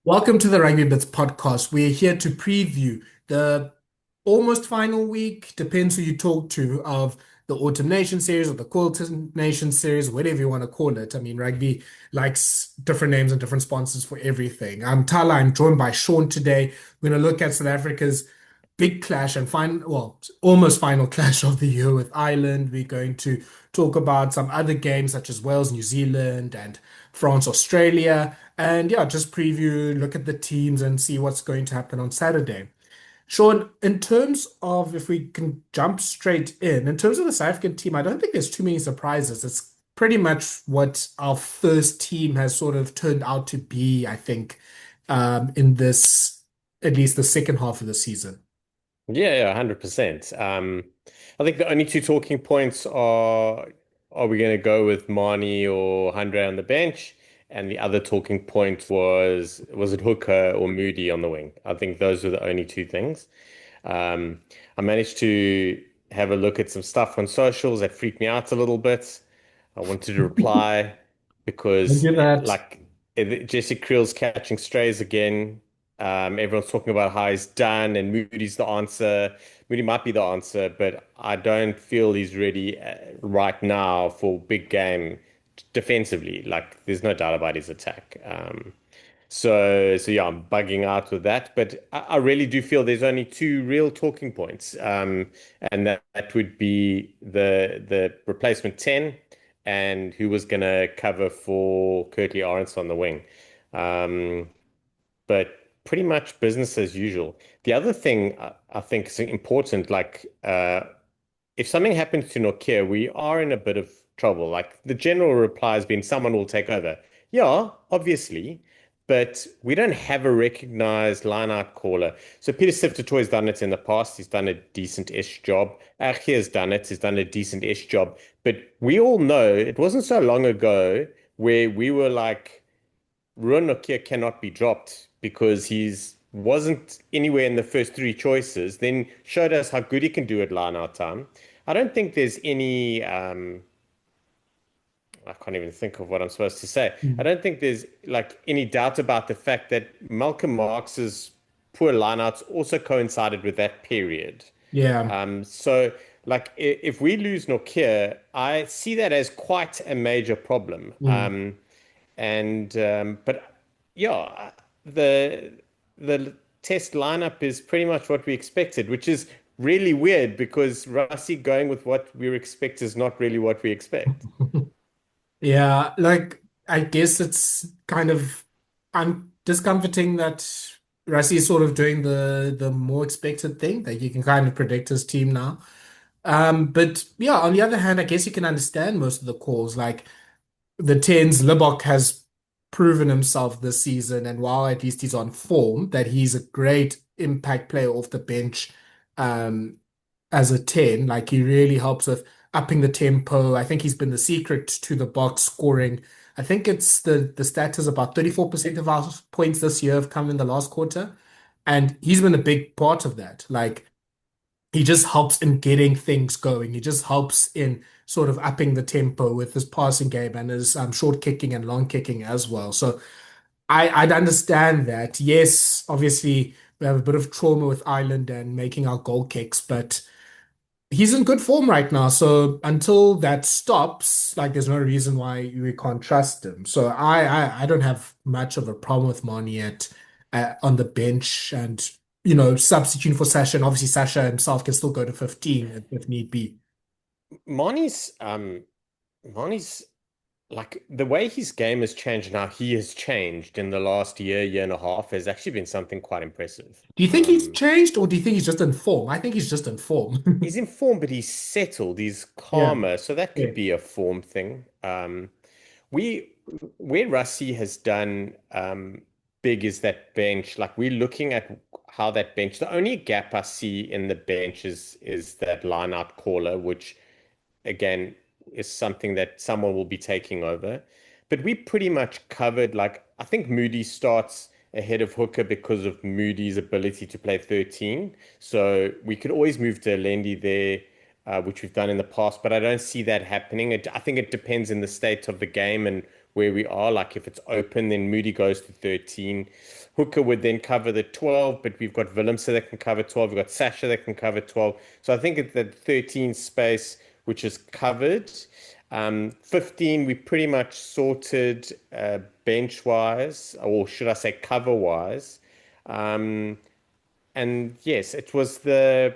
Welcome to the Rugby Bits podcast. We're here to preview the almost final week, depends who you talk to, of the Autumn Nation Series or the Quilter Nation Series, whatever you want to call it. I mean, rugby likes different names and different sponsors for everything. I'm Thala. I'm joined by Shaun today. We're going to look at South Africa's big clash and almost final clash of the year with Ireland. We're going to talk about some other games such as Wales, New Zealand, and France, Australia. And yeah, just preview, look at the teams and see what's going to happen on Saturday. Shaun, in terms of if we can jump straight in terms of the South African team, I don't think there's too many surprises. It's pretty much what our first team has sort of turned out to be, I think, in this, at least the second half of the season. Yeah, 100%. I think the only two talking points are we going to go with Marnie or Andre on the bench? And the other talking point was it Hooker or Moodie on the wing? I think those were the only two things. I managed to have a look at some stuff on socials that freaked me out a little bit. I wanted to reply Don't because do that. Jesse Creel's catching strays again. Everyone's talking about how he's done and Moody's the answer. Moody might be the answer, but I don't feel he's ready right now for big game defensively. Like, there's no doubt about his attack. So yeah, I'm bugging out with that. But I really do feel there's only two real talking points, and that would be the replacement 10 and who was going to cover for Curtly Arendse on the wing. Um, but pretty much business as usual. The other thing I think is important, like if something happens to Nortje, we are in a bit of trouble. Like the general reply has been someone will take over. Yeah, obviously, but we don't have a recognized line-out caller. So Peter Sifter-Toy's done it in the past. He's done a decent-ish job. Archie has done it. He's done a decent-ish job. But we all know it wasn't so long ago where we were like, Ruan Nokia cannot be dropped because he's wasn't anywhere in the first three choices, then showed us how good he can do at line out time. I don't think there's any I can't even think of what I'm supposed to say. I don't think there's like any doubt about the fact that Malcolm Marx's poor lineouts also coincided with that period. Yeah. So like if we lose Nokia, I see that as quite a major problem. Mm. And but yeah, the test lineup is pretty much what we expected, which is really weird because Rassie going with what we expect is not really what we expect. Yeah, like I guess it's kind of discomforting that Rassie is sort of doing the more expected thing that you can kind of predict his team now. But yeah, on the other hand, I guess you can understand most of the calls. Like the tens, Libbok has proven himself this season, and while at least he's on form, that he's a great impact player off the bench. Um, as a 10. Like he really helps with upping the tempo. I think he's been the secret to the box scoring. I think it's the stat is about 34% of our points this year have come in the last quarter. And he's been a big part of that. Like he just helps in getting things going. He just helps in sort of upping the tempo with his passing game and his short kicking and long kicking as well. So I'd understand that. Yes, obviously we have a bit of trauma with Ireland and making our goal kicks, but he's in good form right now. So until that stops, like there's no reason why we can't trust him. So I don't have much of a problem with Mani yet on the bench and substituting for Sasha. And obviously Sasha himself can still go to 15 if need be. Marnie's like the way his game has changed and how he has changed in the last year and a half has actually been something quite impressive. Do you think he's changed or do you think he's just in form? I think he's just in form. He's in form, but he's settled, he's Yeah. calmer, so that Yeah. could be a form thing. We where Rassie has done big is that bench. Like we're looking at how that bench. The only gap I see in the bench is that line out caller, which again is something that someone will be taking over. But we pretty much covered, like, I think Moody starts ahead of Hooker because of Moody's ability to play 13. So we could always move to Lendi there, which we've done in the past, but I don't see that happening. I think it depends in the state of the game and where we are. Like if it's open, then Moodie goes to 13. Hooker would then cover the 12, but we've got Willemse that can cover 12. We've got Sasha that can cover 12. So I think it's that 13 space, which is covered. 15, we pretty much sorted bench wise, or should I say cover wise. Um, and yes, it was the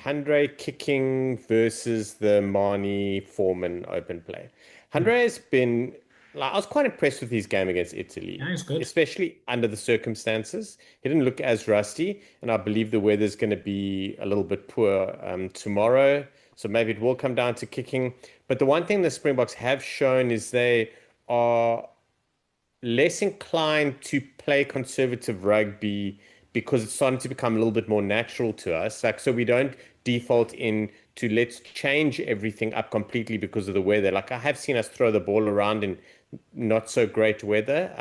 Andre kicking versus the Marnie Foreman open play. Andre has been, like, I was quite impressed with his game against Yeah, Italy, it's good. especially under the circumstances. He didn't look as rusty, and I believe the weather's going to be a little bit poor tomorrow. So maybe it will come down to kicking. But the one thing the Springboks have shown is they are less inclined to play conservative rugby because it's starting to become a little bit more natural to us. Like, so we don't default in to let's change everything up completely because of the weather. Like, I have seen us throw the ball around in not so great weather.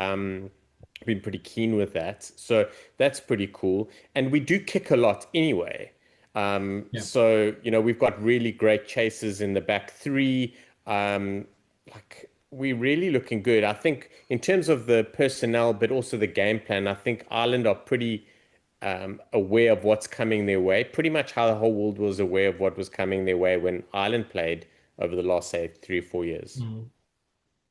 Been pretty keen with that. So that's pretty cool. And we do kick a lot anyway. Yeah. So, we've got really great chases in the back three. Like we're really looking good. I think in terms of the personnel, but also the game plan, I think Ireland are pretty aware of what's coming their way. Pretty much how the whole world was aware of what was coming their way when Ireland played over the last, say, 3 or 4 years. Mm.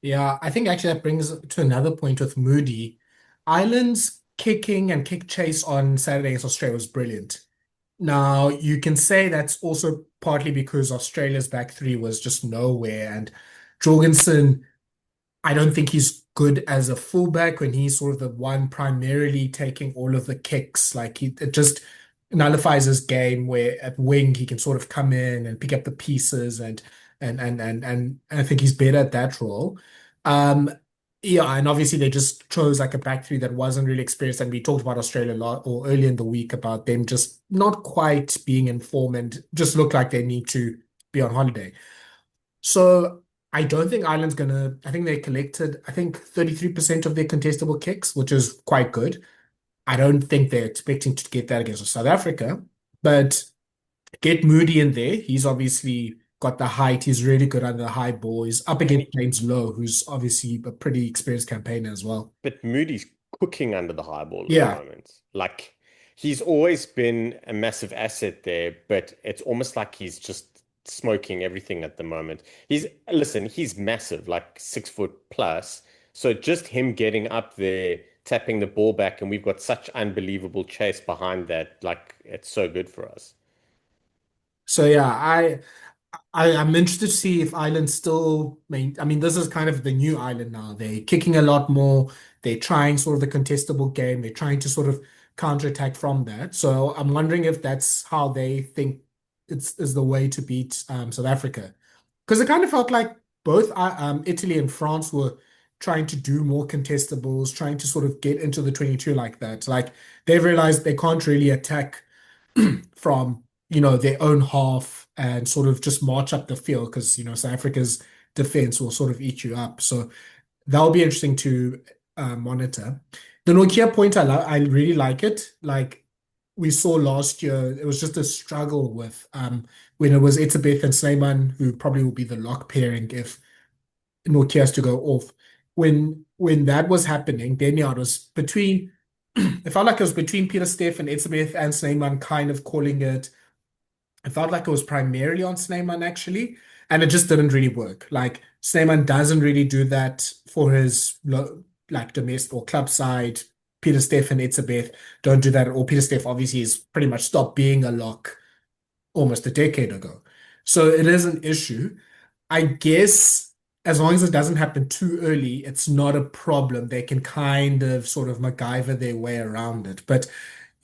Yeah, I think actually that brings to another point with Moody. Ireland's kicking and kick chase on Saturday against Australia was brilliant. Now, you can say that's also partly because Australia's back three was just nowhere, and Jorgensen, I don't think he's good as a fullback when he's sort of the one primarily taking all of the kicks. Like it just nullifies his game where at wing he can sort of come in and pick up the pieces and I think he's better at that role. Um yeah, and obviously they just chose like a back three that wasn't really experienced. And we talked about Australia a lot or earlier in the week about them just not quite being in form and just look like they need to be on holiday. So I don't think Ireland's gonna. I think they collected, I think 33% of their contestable kicks, which is quite good. I don't think they're expecting to get that against South Africa, but get Moody in there. He's obviously got the height. He's really good under the high ball. He's up And against James Lowe, who's obviously a pretty experienced campaigner as well. but Moody's cooking under the high ball at the Yeah. moment. Like he's always been a massive asset there, but it's almost like he's just smoking everything at the moment. He's massive, like 6 foot plus. So just him getting up there, tapping the ball back, and we've got such unbelievable chase behind that. Like it's so good for us. So yeah, I'm interested to see if Ireland still main. I mean, this is kind of the new Ireland now. They're kicking a lot more. They're trying sort of the contestable game. They're trying to sort of counterattack from that. So I'm wondering if that's how they think it's is the way to beat South Africa. Because it kind of felt like both Italy and France were trying to do more contestables, trying to sort of get into the 22 like that. Like they've realized they can't really attack from their own half and sort of just march up the field because South Africa's defense will sort of eat you up. So that'll be interesting to monitor. The Nokia point, I really like it. Like we saw last year, it was just a struggle with when it was Etzebeth and Snyman, who probably will be the lock pairing if Nokia has to go off. When that was happening, then yeah, it was between it felt like it was between Peter Steff and Etzebeth and Snyman kind of calling it. I felt like it was primarily on Snyman actually, and it just didn't really work. Like Snyman doesn't really do that for his like domestic or club side. Peter Steff and Etzebeth don't do that at all. Peter Steff obviously has pretty much stopped being a lock almost a decade ago. So it is an issue. I guess as long as it doesn't happen too early, it's not a problem. They can kind of sort of MacGyver their way around it. But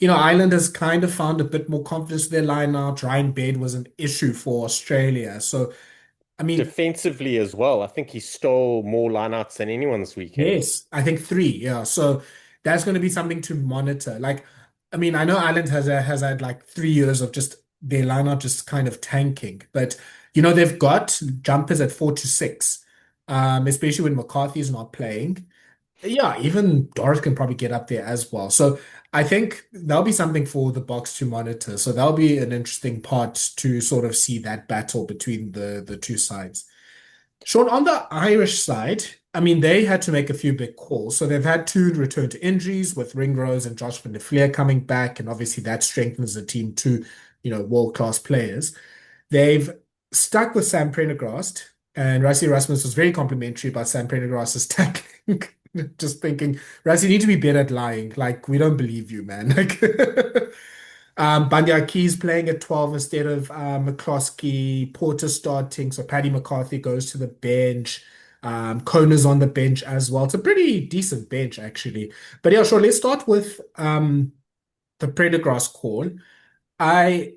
Ireland has kind of found a bit more confidence in their line now. Ryan Baird was an issue for Australia. So, I mean, Defensively as well, I think he stole more lineouts than anyone this weekend. yes, I think three. Yeah. So that's going to be something to monitor. Like, I mean, I know Ireland has had like 3 years of just their lineup just kind of tanking, but they've got jumpers at 4 to 6, especially when McCarthy's not playing. Yeah, even Doris can probably get up there as well. So I think that'll be something for the box to monitor. So that'll be an interesting part to sort of see that battle between the two sides. Sean, on the Irish side, I mean, they had to make a few big calls. So they've had two return to injuries with Ringrose and Josh van der Fleer coming back, and obviously that strengthens the team to, world-class players. They've stuck with Sam Prendergast, and Rassie Erasmus was very complimentary about Sam Prendergast's tackling. Just thinking, Rassie, you need to be better at lying. Like, we don't believe you, man. Like, Bundee playing at 12 instead of McCloskey, Porter starting. So Paddy McCarthy goes to the bench. Kona's on the bench as well. It's a pretty decent bench, actually. But yeah, sure. Let's start with the Prendergast call. I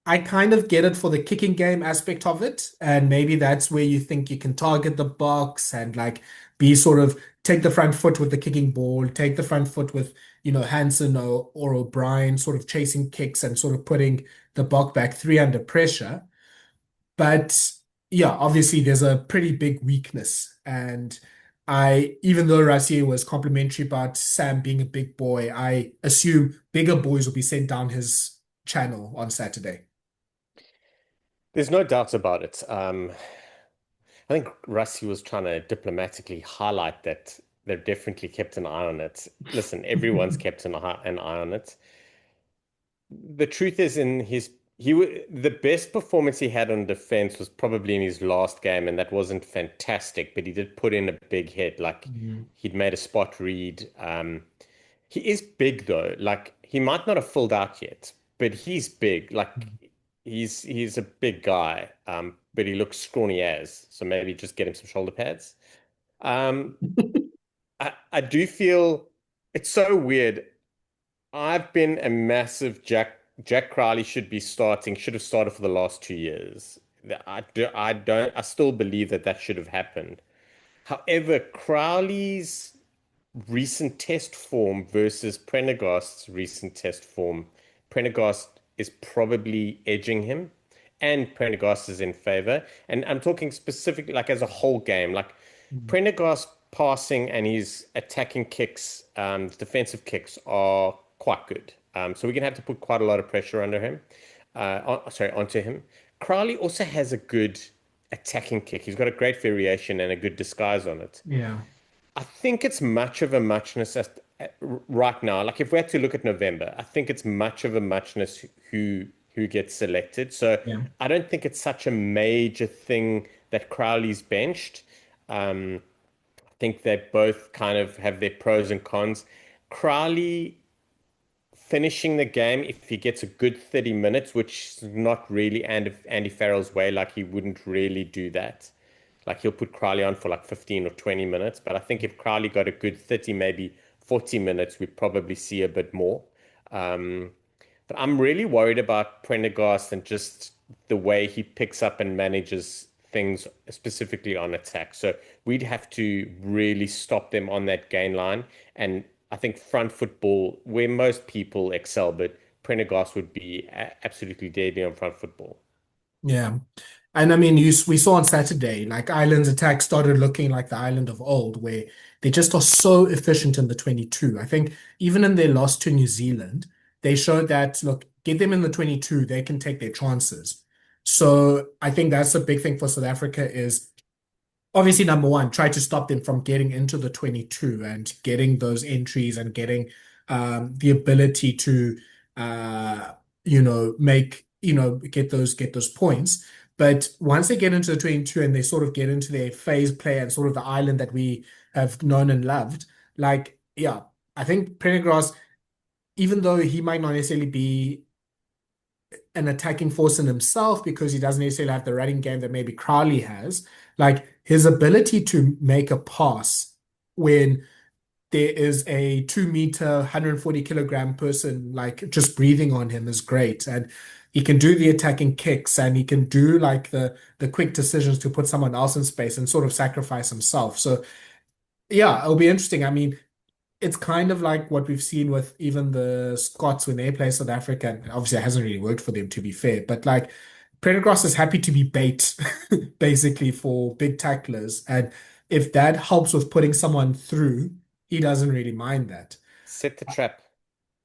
I kind of get it for the kicking game aspect of it, and maybe that's where you think you can target the box and like be sort of take the front foot with the kicking ball, take the front foot with, Hansen or O'Brien sort of chasing kicks and sort of putting the Bok back three under pressure. But yeah, obviously there's a pretty big weakness. And even though Rassie was complimentary about Sam being a big boy, I assume bigger boys will be sent down his channel on Saturday. There's no doubt about it. I think Rassie was trying to diplomatically highlight that they've definitely kept an eye on it. Listen, everyone's kept an eye on it. The truth is, the best performance he had on defense was probably in his last game, and that wasn't fantastic, but he did put in a big hit. Like Mhm. he'd made a spot read. He is big though. Like he might not have filled out yet, but he's big. Like he's a big guy. But he looks scrawny as. So maybe just get him some shoulder pads. Um, I do feel it's so weird. I've been a massive Jack Crowley should have started for the last 2 years. I still believe that that should have happened. However, Crowley's recent test form versus Prendergast's recent test form, Prendergast is probably edging him, and Prendergast is in favor. And I'm talking specifically like as a whole game, like Prendergast passing and his attacking kicks, defensive kicks are quite good. So we're gonna have to put quite a lot of pressure under him, onto him. Crowley also has a good attacking kick. He's got a great variation and a good disguise on it. Yeah. I think it's much of a muchness right now. Like if we had to look at November, I think it's much of a muchness who gets selected. So Yeah. I don't think it's such a major thing that Crowley's benched. I think they both kind of have their pros and cons. Crowley finishing the game, if he gets a good 30 minutes, which is not really Andy Farrell's way, like he wouldn't really do that. Like he'll put Crowley on for like 15 or 20 minutes. But I think if Crowley got a good 30, maybe 40 minutes, we'd probably see a bit more. Um, but I'm really worried about Prendergast and just the way he picks up and manages things, specifically on attack. So we'd have to really stop them on that gain line. And I think front football, where most people excel, but Prendergast would be absolutely deadly on front football. Yeah. And I mean, we saw on Saturday, like Ireland's attack started looking like the Ireland of old, where they just are so efficient in the 22. I think even in their loss to New Zealand, they showed that, look, get them in the 22, they can take their chances. So I think that's a big thing for South Africa is obviously number one, try to stop them from getting into the 22 and getting those entries and getting the ability to make get those points. But once they get into the 22 and they sort of get into their phase play and sort of the island that we have known and loved, like yeah, I think Prendergast, even though he might not necessarily be an attacking force in himself because he doesn't necessarily have the running game that maybe Crowley has. Like his ability to make a pass when there is a 2 meter, 140 kilogram person like just breathing on him is great. And he can do the attacking kicks and he can do like the quick decisions to put someone else in space and sort of sacrifice himself. So yeah, it'll be interesting. I mean, it's kind of like what we've seen with even the Scots when they play South Africa. And obviously, it hasn't really worked for them, to be fair. But like, Prendergast is happy to be bait, basically, for big tacklers. And if that helps with putting someone through, he doesn't really mind that. Set the trap.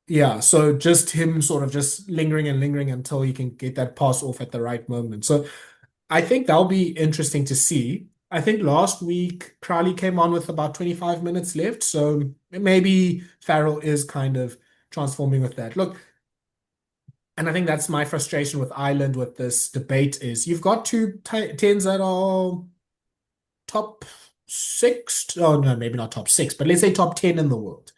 Yeah, so just him sort of just lingering and lingering until he can get that pass off at the right moment. So I think that'll be interesting to see. I think last week Crowley came on with about 25 minutes left, so maybe Farrell is kind of transforming with that. Look, and I think that's my frustration with Ireland with this debate is you've got two tens that are top six. Oh no, maybe not top six, but let's say top 10 in the world.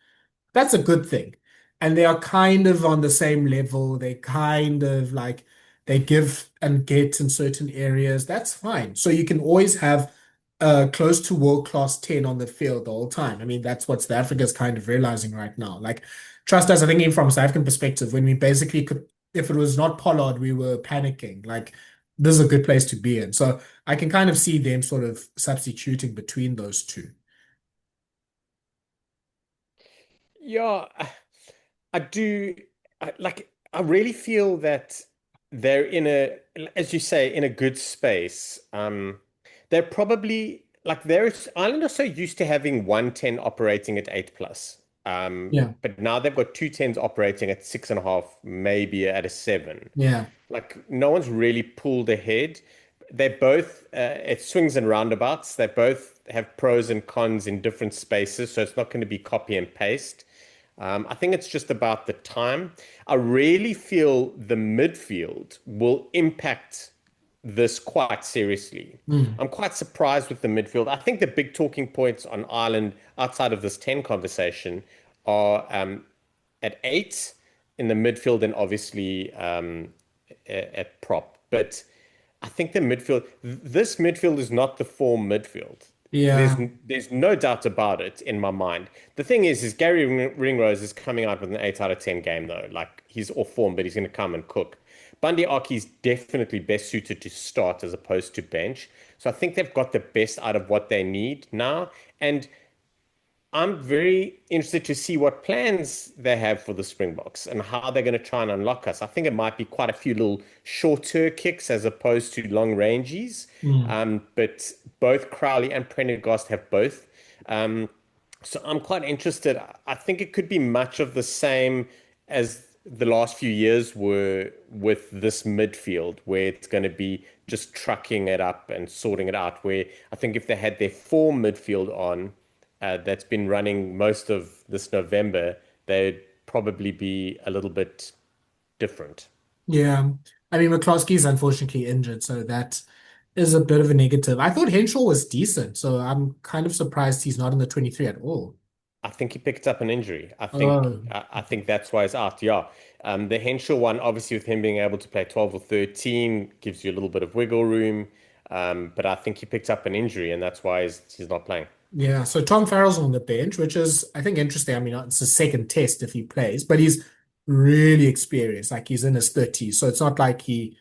That's a good thing. And they are kind of on the same level. They kind of like they give and get in certain areas. That's fine. So you can always have close to world-class 10 on the field the whole time. I mean, that's what South Africa's kind of realizing right now. Like, trust us, I think even from a South African perspective, when we basically could, if it was not Pollard, we were panicking. Like, this is a good place to be in. So I can kind of see them sort of substituting between those two. Yeah, I do. I really feel that they're in a, as you say, in a good space. They're probably like Ireland are so used to having 110 operating at 8 plus. Yeah. But now they've got two tens operating at 6.5, maybe at a 7. Yeah. Like no one's really pulled ahead. They both it swings and roundabouts. They both have pros and cons in different spaces, so it's not going to be copy and paste. I think it's just about the time. I really feel the midfield will impact this quite seriously. Mm. I'm quite surprised with the midfield. I think the big talking points on Ireland outside of this 10 conversation are at 8 in the midfield and obviously at prop. But I think this midfield is not the form midfield. There's Yeah. there's no doubt about it in my mind. The thing is Garry Ringrose is coming out with an 8 out of 10 game though. Like he's off form, but he's going to come and cook. Bundee is definitely best suited to start as opposed to bench. So I think they've got the best out of what they need now. And I'm very interested to see what plans they have for the Springboks and how they're going to try and unlock us. I think it might be quite a few little shorter kicks as opposed to long ranges. Mm. But both Crowley and Prendergast have both. Um, so I'm quite interested. I think it could be much of the same as the last few years were with this midfield, where it's going to be just trucking it up and sorting it out. Where I think if they had their full midfield on, that's been running most of this November, they'd probably be a little bit different. Yeah. I mean, McCloskey's unfortunately injured, so that is a bit of a negative. I thought Henshaw was decent, so I'm kind of surprised he's not in the 23 at all. I think he picked up an injury. Oh, I think that's why he's out. Yeah. The Henshaw one, obviously, with him being able to play 12 or 13, gives you a little bit of wiggle room. But I think he picked up an injury, and that's why he's not playing. yeah. So Tom Farrell's on the bench, which is, I think, interesting. I mean, it's a second test if he plays, but he's really experienced. Like he's in his 30s, so it's not like he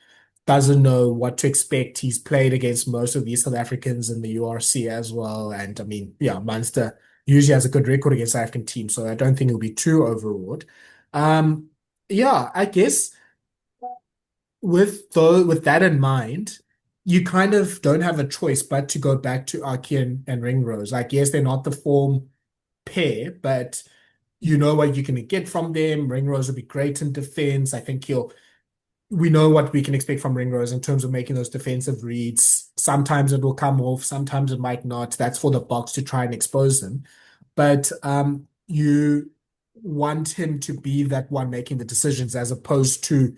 doesn't know what to expect. He's played against most of these South Africans in the URC as well. And I mean, yeah, Munster usually has a good record against South African teams, so I don't think he'll be too overawed. Um, yeah, I guess with that in mind, you kind of don't have a choice but to go back to Aki and Ringrose. Like, yes, they're not the form pair, but you know what you can get from them. Ringrose will be great in defense. I think he'll we know what we can expect from Ringrose in terms of making those defensive reads. Sometimes it will come off, sometimes it might not. That's for the box to try and expose them. But you want him to be that one making the decisions as opposed to,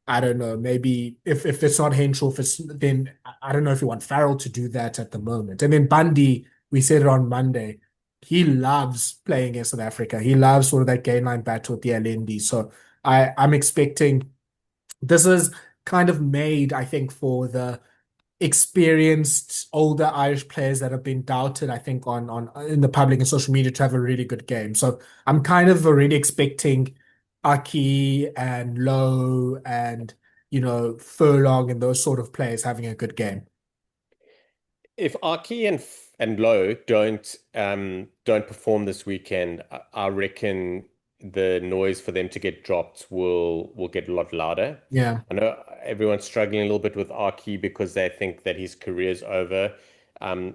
I don't know, maybe if it's not Henshaw, if it's then I don't know if you want Farrell to do that at the moment. And then Bundee, we said it on Monday, he loves playing against South Africa. He loves sort of that game line battle with the LND. So I'm expecting this is kind of made, I think, for the experienced older Irish players that have been doubted, I think, on in the public and social media to have a really good game. So I'm kind of already expecting Aki and Lowe and Furlong and those sort of players having a good game. If Aki and Lowe don't perform this weekend, I reckon the noise for them to get dropped will get a lot louder. Yeah. I know everyone's struggling a little bit with Aki because they think that his career's over. Um,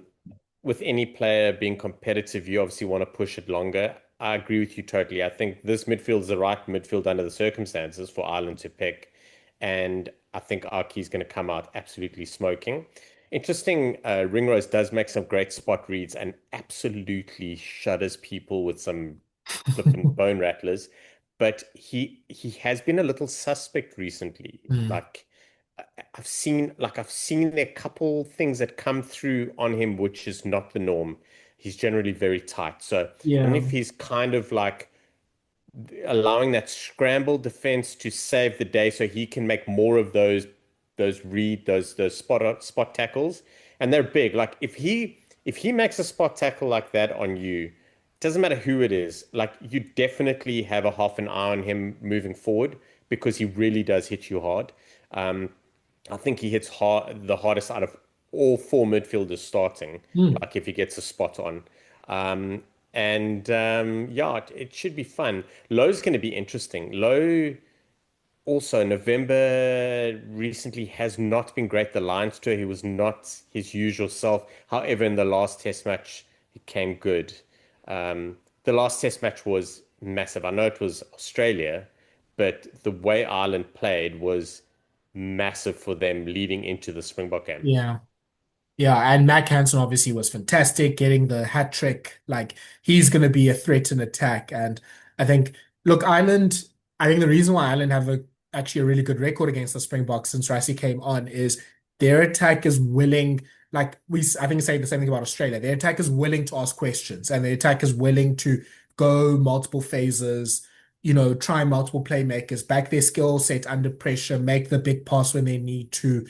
with any player being competitive, you obviously want to push it longer. I agree with you totally. I think this midfield is the right midfield under the circumstances for Ireland to pick, and I think Aki's going to come out absolutely smoking. Interesting. Ringrose does make some great spot reads and absolutely shudders people with some flipping bone rattlers. But he has been a little suspect recently. Mm. I've seen a couple things that come through on him, which is not the norm. He's generally very tight. So I don't know Yeah. if he's kind of like allowing that scramble defense to save the day so he can make more of those spot tackles, and they're big. Like if he makes a spot tackle like that on you, it doesn't matter who it is, like you definitely have a half an eye on him moving forward because he really does hit you hard. um I think he hits the hardest out of all four midfielders starting, Mm. like if he gets a spot on. Um, and yeah, it should be fun. Lowe's going to be interesting. Lowe also, November recently has not been great. The Lions tour, he was not his usual self. However, in the last test match, he came good. The last test match was massive. I know it was Australia, but the way Ireland played was massive for them leading into the Springbok game. Yeah. Yeah, and Mac Hansen obviously was fantastic, getting the hat trick. Like he's going to be a threat in attack, and I think, look, Ireland. I think the reason why Ireland have actually a really good record against the Springboks since Rassie came on is their attack is willing. Like I think say the same thing about Australia. Their attack is willing to ask questions, and their attack is willing to go multiple phases. Try multiple playmakers, back their skill set under pressure, make the big pass when they need to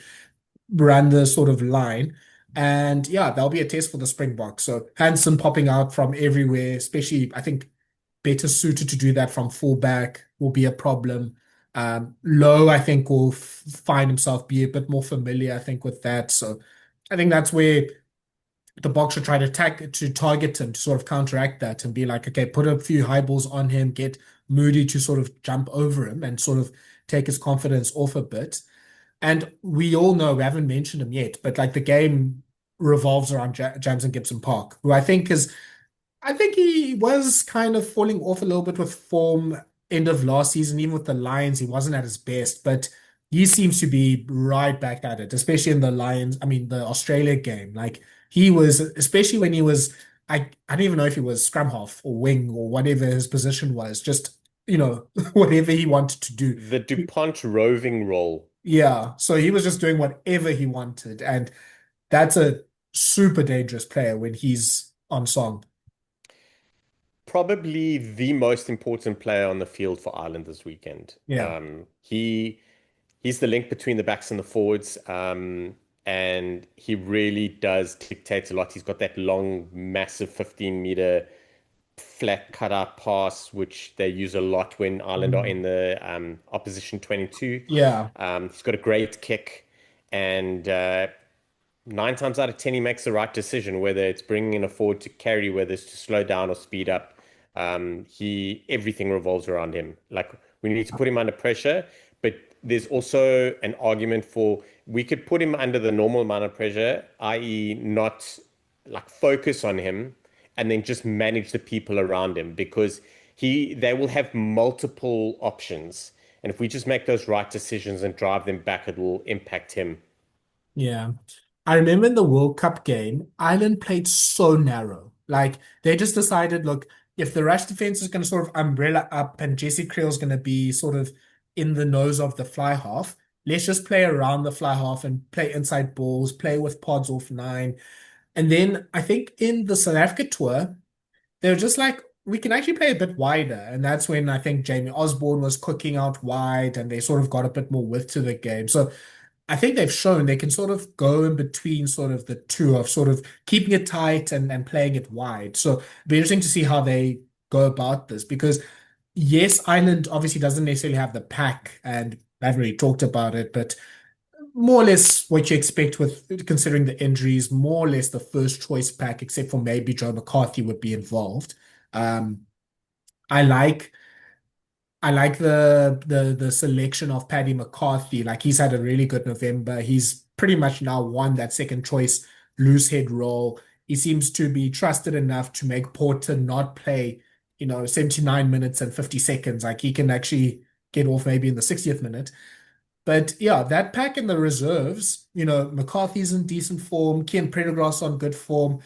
ran the sort of line. And yeah, that'll be a test for the Springboks. So Hansen popping out from everywhere, especially I think better suited to do that from fullback will be a problem. Lowe, I think, will find himself be a bit more familiar, I think, with that. So I think that's where the Boks should try to target him to sort of counteract that and be like, okay, put a few high balls on him, get Moodie to sort of jump over him and sort of take his confidence off a bit. And we all know, we haven't mentioned him yet, but like the game revolves around Jamison Gibson-Park, who I think he was kind of falling off a little bit with form end of last season, even with the Lions, he wasn't at his best, but he seems to be right back at it, especially in the Lions, I mean, the Australia game. Like he was, especially when he was, I don't even know if he was scrum half or wing or whatever his position was, just, whatever he wanted to do. The DuPont roving role. Yeah, so he was just doing whatever he wanted, and that's a super dangerous player when he's on song. Probably the most important player on the field for Ireland this weekend. Yeah, He's the link between the backs and the forwards, and he really does dictate a lot. He's got that long, massive 15-meter flat cutout pass, which they use a lot when Ireland are Mm. in the opposition 22. Yeah, He's got a great kick, and 9 times out of 10, he makes the right decision, whether it's bringing in a forward to carry, whether it's to slow down or speed up. He everything revolves around him. Like we need to put him under pressure, but there's also an argument for we could put him under the normal amount of pressure, i.e., not like focus on him and then just manage the people around him because they will have multiple options. And if we just make those right decisions and drive them back, it will impact him. yeah. I remember in the World Cup game, Ireland played so narrow. Like they just decided, look, if the rush defense is going to sort of umbrella up and Jesse Creel's going to be sort of in the nose of the fly half, let's just play around the fly half and play inside balls, play with pods off nine. And then I think in the South Africa tour, they were just like, we can actually play a bit wider. And that's when I think Jamie Osborne was cooking out wide and they sort of got a bit more width to the game. So I think they've shown they can sort of go in between sort of the two of sort of keeping it tight and playing it wide. So it'll be interesting to see how they go about this because yes, Ireland obviously doesn't necessarily have the pack and I haven't really talked about it, but more or less what you expect with considering the injuries, more or less the first choice pack, except for maybe Joe McCarthy would be involved. Um, I like I like the selection of Paddy McCarthy. Like he's had a really good November. He's pretty much now won that second choice loose head role. He seems to be trusted enough to make Porter not play, 79 minutes and 50 seconds. Like he can actually get off maybe in the 60th minute. But yeah, that pack in the reserves, McCarthy's in decent form, Ken Prendergast on good form.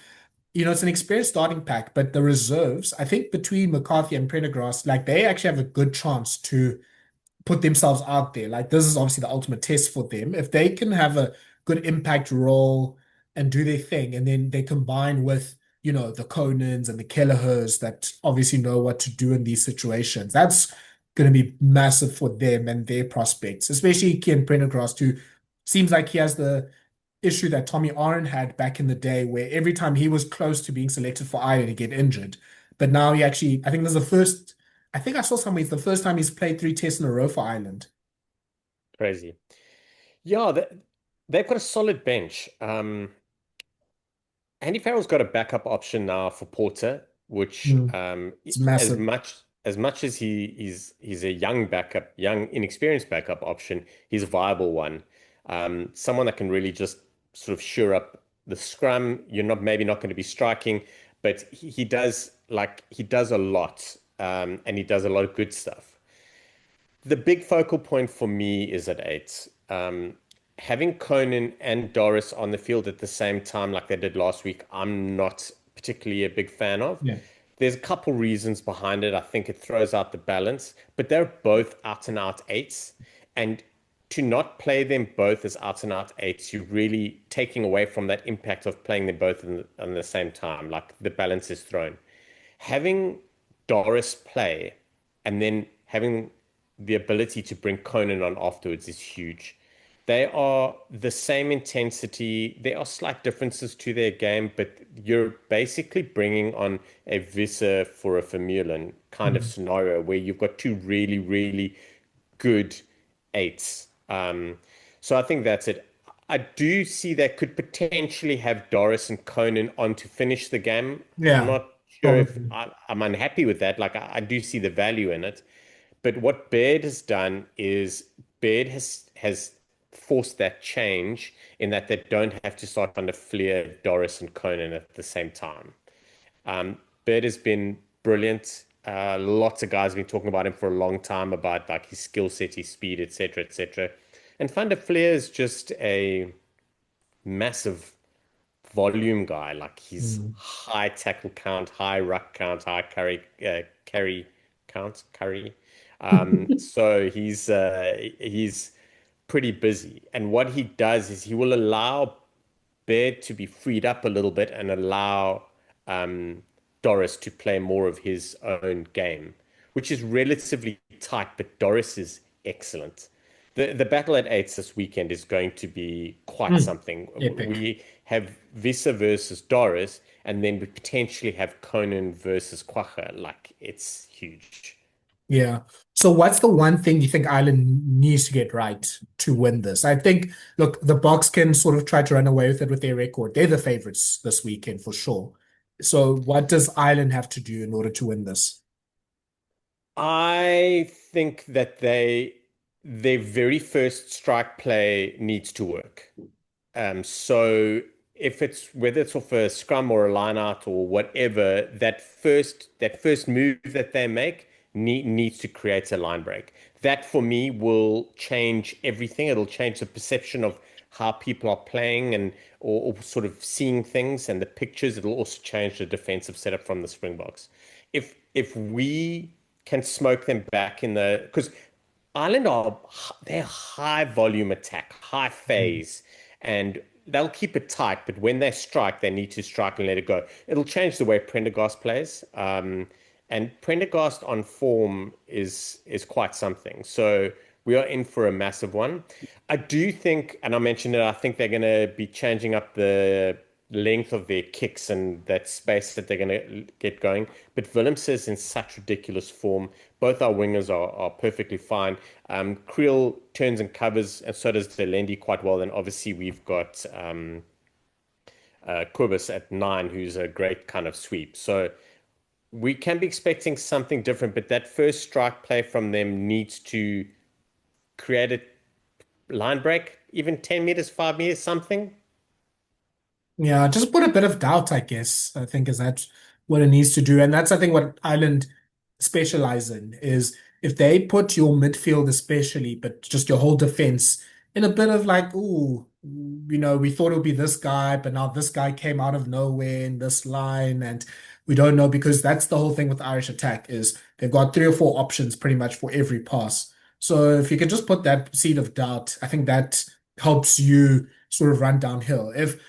It's an experienced starting pack, but the reserves, I think between McCarthy and Prendergast, like they actually have a good chance to put themselves out there. Like this is obviously the ultimate test for them. If they can have a good impact role and do their thing, and then they combine with, the Conans and the Kelleher's that obviously know what to do in these situations, that's going to be massive for them and their prospects, especially Ken Prendergast, who seems like he has the issue that Tommy Aaron had back in the day, where every time he was close to being selected for Ireland, he get injured. But now he actually, I think this is the first, I think I saw somewhere it's the first time he's played three tests in a row for Ireland. Crazy. Yeah, they've got a solid bench. Andy Farrell's got a backup option now for Porter, which Mm. It's as massive. much as he's a young backup, young inexperienced backup option, he's a viable one. Someone that can really just sort of shore up the scrum. You're not maybe not going to be striking, but he does a lot, and he does a lot of good stuff. The big focal point for me is at eight. Having Conan and Doris on the field at the same time, like they did last week, I'm not particularly a big fan of. Yeah. There's a couple reasons behind it. I think it throws out the balance, but they're both out and out eights. And to not play them both as out and out eights, you're really taking away from that impact of playing them both in the same time. Like the balance is thrown. Having Doris play and then having the ability to bring Conan on afterwards is huge. They are the same intensity. There are slight differences to their game, but you're basically bringing on a Visser for a Vermeulen kind of Mm. scenario where you've got two really, really good eights. So I think that's it. I do see they could potentially have Doris and Conan on to finish the game. I'm Yeah, not sure if probably. I'm unhappy with that. Like I do see the value in it. But what Baird has done is Baird has forced that change in that they don't have to start trying to Fleer, Doris, and Conan at the same time. Baird has been brilliant. Lots of guys have been talking about him for a long time about like his skill set, his speed, etc., etc. And Van der Fleer is just a massive volume guy. Like he's Mm. high tackle count, high ruck count, high carry count, curry. So he's pretty busy. And what he does is he will allow Baird to be freed up a little bit and allow um, Doris to play more of his own game, which is relatively tight, but Doris is excellent. The battle at eights this weekend is going to be quite Mm. something. Epic. We have Visa versus Doris, and then we potentially have Conan versus Quagga. Like it's huge. Yeah. So what's the one thing you think Ireland needs to get right to win this? I think, look, the Box can sort of try to run away with it with their record. They're the favorites this weekend for sure. So what does Ireland have to do in order to win this? I think that their very first strike play needs to work. So if it's whether it's off a scrum or a line out or whatever, that first move that they make needs to create a line break. That for me will change everything. It'll change the perception of how people are playing and or sort of seeing things and the pictures. It'll also change the defensive setup from the Springboks. If we can smoke them back in the because Ireland they're high volume attack, high Mm. phase, and they'll keep it tight. But when they strike, they need to strike and let it go. It'll change the way Prendergast plays, and Prendergast on form is quite something. So we are in for a massive one. I do think, and I mentioned it, I think they're going to be changing up the length of their kicks and that space that they're going to get going. But Willems is in such ridiculous form. Both our wingers are perfectly fine. Creel turns and covers, and so does Delendi quite well. And obviously, we've got Kobus at nine, who's a great kind of sweep. So we can be expecting something different, but that first strike play from them needs to create a line break, even 10 meters, 5 meters, something. Yeah, just put a bit of doubt, I guess, I think is that what it needs to do. And that's, I think, what Ireland specialize in is if they put your midfield especially, but just your whole defense in a bit of like, ooh, we thought it would be this guy, but now this guy came out of nowhere in this line, and we don't know because that's the whole thing with Irish attack is they've got three or four options pretty much for every pass. So if you could just put that seed of doubt, I think that helps you sort of run downhill. If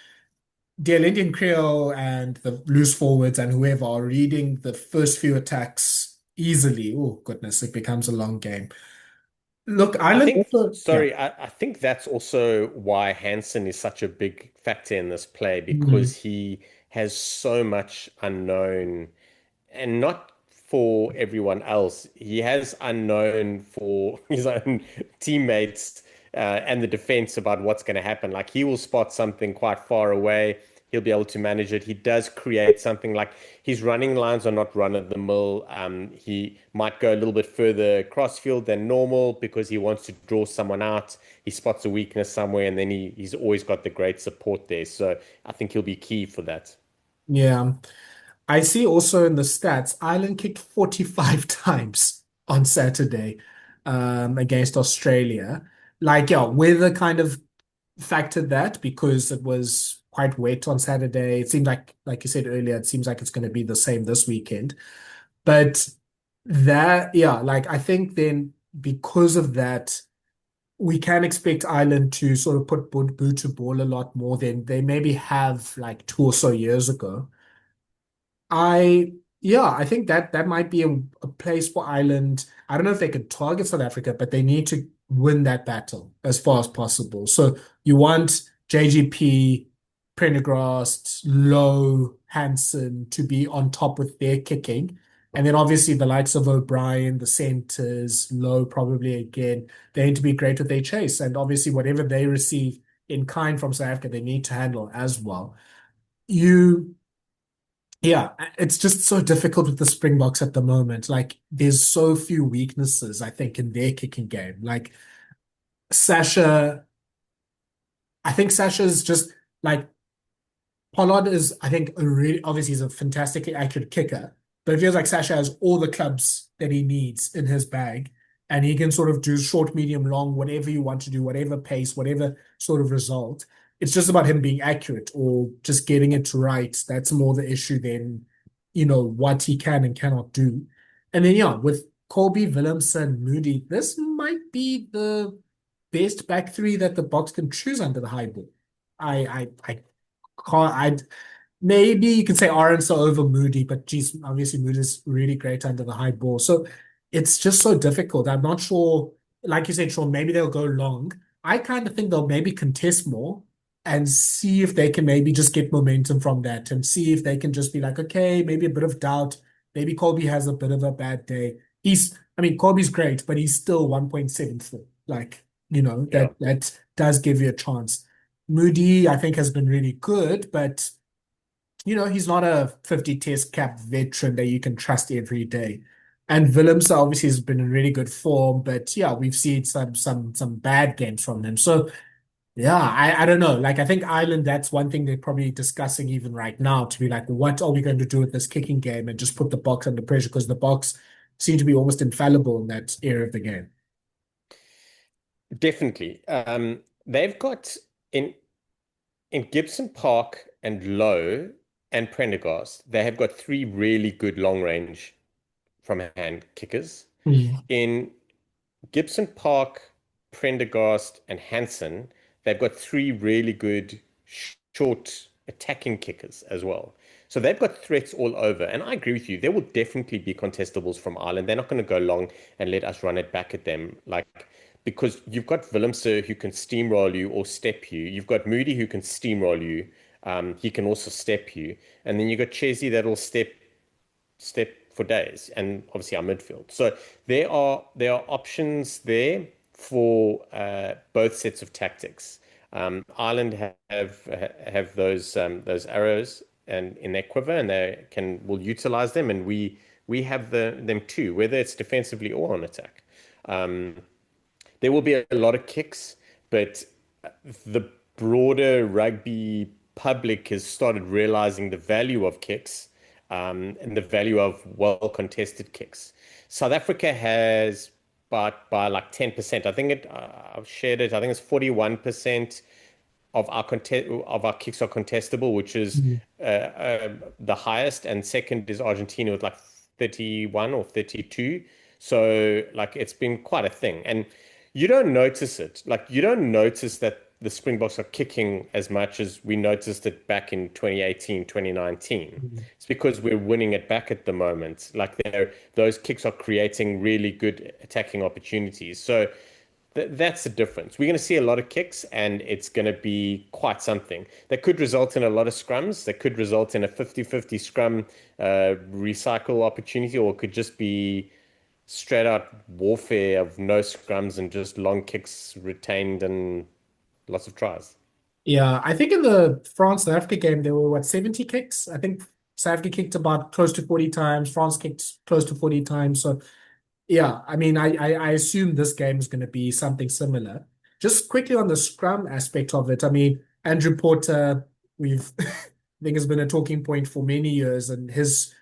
the Indian Creole and the loose forwards and whoever are reading the first few attacks easily, oh goodness, it becomes a long game. Look, I Ireland think, also, yeah. sorry, I think that's also why Hansen is such a big factor in this play Mm, because he has so much unknown and not for everyone else. He has unknown for his own teammates and the defense about what's going to happen. Like he will spot something quite far away. He'll be able to manage it. He does create something like his running lines are not run of the mill. He might go a little bit further crossfield than normal because he wants to draw someone out. He spots a weakness somewhere, and then he's always got the great support there. So I think he'll be key for that. yeah. I see also in the stats, Ireland kicked 45 times on Saturday against Australia. Like, yeah, weather kind of factored that because it was quite wet on Saturday. It seemed like you said earlier, it seems like it's going to be the same this weekend. But that, yeah, like I think then because of that, we can expect Ireland to sort of put boot to ball a lot more than they maybe have like 2 or so years ago. I yeah, I think that might be a place for Ireland. I don't know if they could target South Africa, but they need to win that battle as far as possible. So you want JGP, Prendergast, Lowe, Hansen to be on top with their kicking. And then obviously the likes of O'Brien, the centers, Lowe probably again, they need to be great with their chase. And obviously whatever they receive in kind from South Africa, they need to handle as well. You Yeah, it's just so difficult with the Springboks at the moment. Like, there's so few weaknesses, I think, in their kicking game. Like, Sasha, I think Sasha's just like Pollard is, I think, a really obviously he's a fantastically accurate kicker, but it feels like Sasha has all the clubs that he needs in his bag, and he can sort of do short, medium, long, whatever you want to do, whatever pace, whatever sort of result. It's just about him being accurate or just getting it right. That's more the issue than, what he can and cannot do. And then yeah, with Colby, Willemse, Moodie, this might be the best back three that the box can choose under the high ball. I can't. I Maybe you can say Aronson over Moodie, but geez, obviously Moody's really great under the high ball. So it's just so difficult. I'm not sure. Like you said, Sean, maybe they'll go long. I kind of think they'll maybe contest more and see if they can maybe just get momentum from that and see if they can just be like, okay, maybe a bit of doubt. Maybe Colby has a bit of a bad day. I mean, Colby's great, but he's still 1.74. Like, Yeah. that does give you a chance. Moody, I think, has been really good, but he's not a 50 test cap veteran that you can trust every day. And Willems obviously has been in really good form, but yeah, we've seen some bad games from him. So yeah, I don't know. Like I think Ireland, that's one thing they're probably discussing even right now to be like, what are we going to do with this kicking game and just put the box under pressure because the box seem to be almost infallible in that area of the game. Definitely. They've got in Gibson-Park and Lowe and Prendergast, they have got three really good long range from hand kickers. Mm. In Gibson-Park, Prendergast, and Hansen, they've got three really good short attacking kickers as well. So they've got threats all over. And I agree with you. There will definitely be contestables from Ireland. They're not going to go long and let us run it back at them. Like, because you've got Willemse who can steamroll you or step you. You've got Moody who can steamroll you. He can also step you. And then you've got Chesney that'll step for days, and obviously our midfield. So there are options there for both sets of tactics. Ireland have those arrows and in their quiver, and they will utilize them, and we have them too, whether it's defensively or on attack. Um, there will be a lot of kicks, but the broader rugby public has started realizing the value of kicks. and the value of well contested kicks. South Africa has, but by like 10%. I think I've shared it. I think it's 41% of our kicks are contestable, which is Mhm. the highest, and second is Argentina with like 31 or 32. So like it's been quite a thing, and you don't notice it. Like you don't notice that the Springboks are kicking as much as we noticed it back in 2018, 2019. Mhm. It's because we're winning it back at the moment. Like those kicks are creating really good attacking opportunities. So that's the difference. We're going to see a lot of kicks, and it's going to be quite something. That could result in a lot of scrums. That could result in a 50-50 scrum recycle opportunity, or it could just be straight out warfare of no scrums and just long kicks retained and lots of tries. Yeah, I think in the France-South Africa game, there were what, 70 kicks? I think South Africa kicked about close to 40 times, France kicked close to 40 times. So yeah, I mean, I assume this game is going to be something similar. Just quickly on the scrum aspect of it, I mean, Andrew Porter, we've I think has been a talking point for many years, and his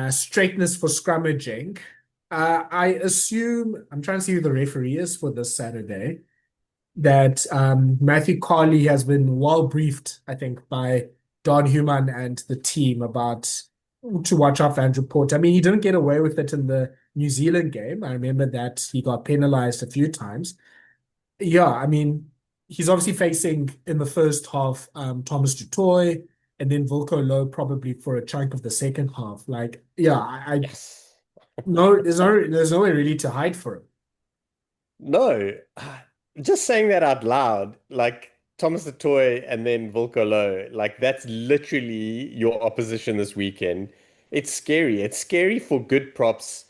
straightness for scrummaging. I assume I'm trying to see who the referee is for this Saturday. That Matthew Carley has been well briefed, I think, by Don Human and the team about to watch out for Andrew Porter. I mean, he didn't get away with it in the New Zealand game. I remember that he got penalized a few times. Yeah, I mean, he's obviously facing in the first half Thomas du Toit and then Wilco Lowe probably for a chunk of the second half. Like, yeah, I Yes. no, there's nowhere really to hide for him. No, just saying that out loud, like Thomas the Toy and then Volko Lowe, like that's literally your opposition this weekend. It's scary. It's scary for good props.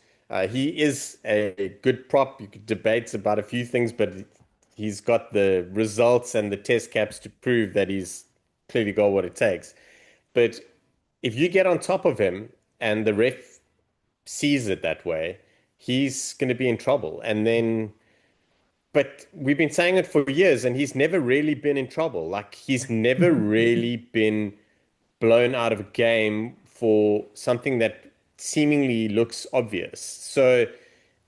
He is a good prop. You could debate about a few things, but he's got the results and the test caps to prove that he's clearly got what it takes. But if you get on top of him and the ref sees it that way, he's going to be in trouble. And then but we've been saying it for years, and he's never really been in trouble. Like he's never really been blown out of a game for something that seemingly looks obvious. So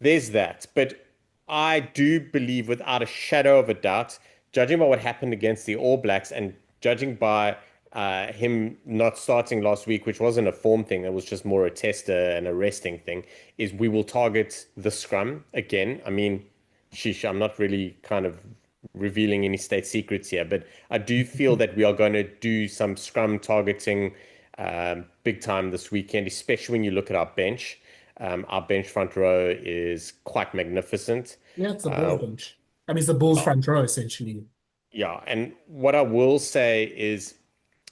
there's that. But I do believe, without a shadow of a doubt, judging by what happened against the All Blacks and judging by him not starting last week, which wasn't a form thing, it was just more a tester and a resting thing, is we will target the scrum again. I mean, sheesh, I'm not really kind of revealing any state secrets here, but I do feel that we are going to do some scrum targeting big time this weekend, especially when you look at our bench. Our bench front row is quite magnificent. Yeah, it's the Bulls Uh, bench. I mean, it's the Bulls front row essentially. yeah, and what I will say is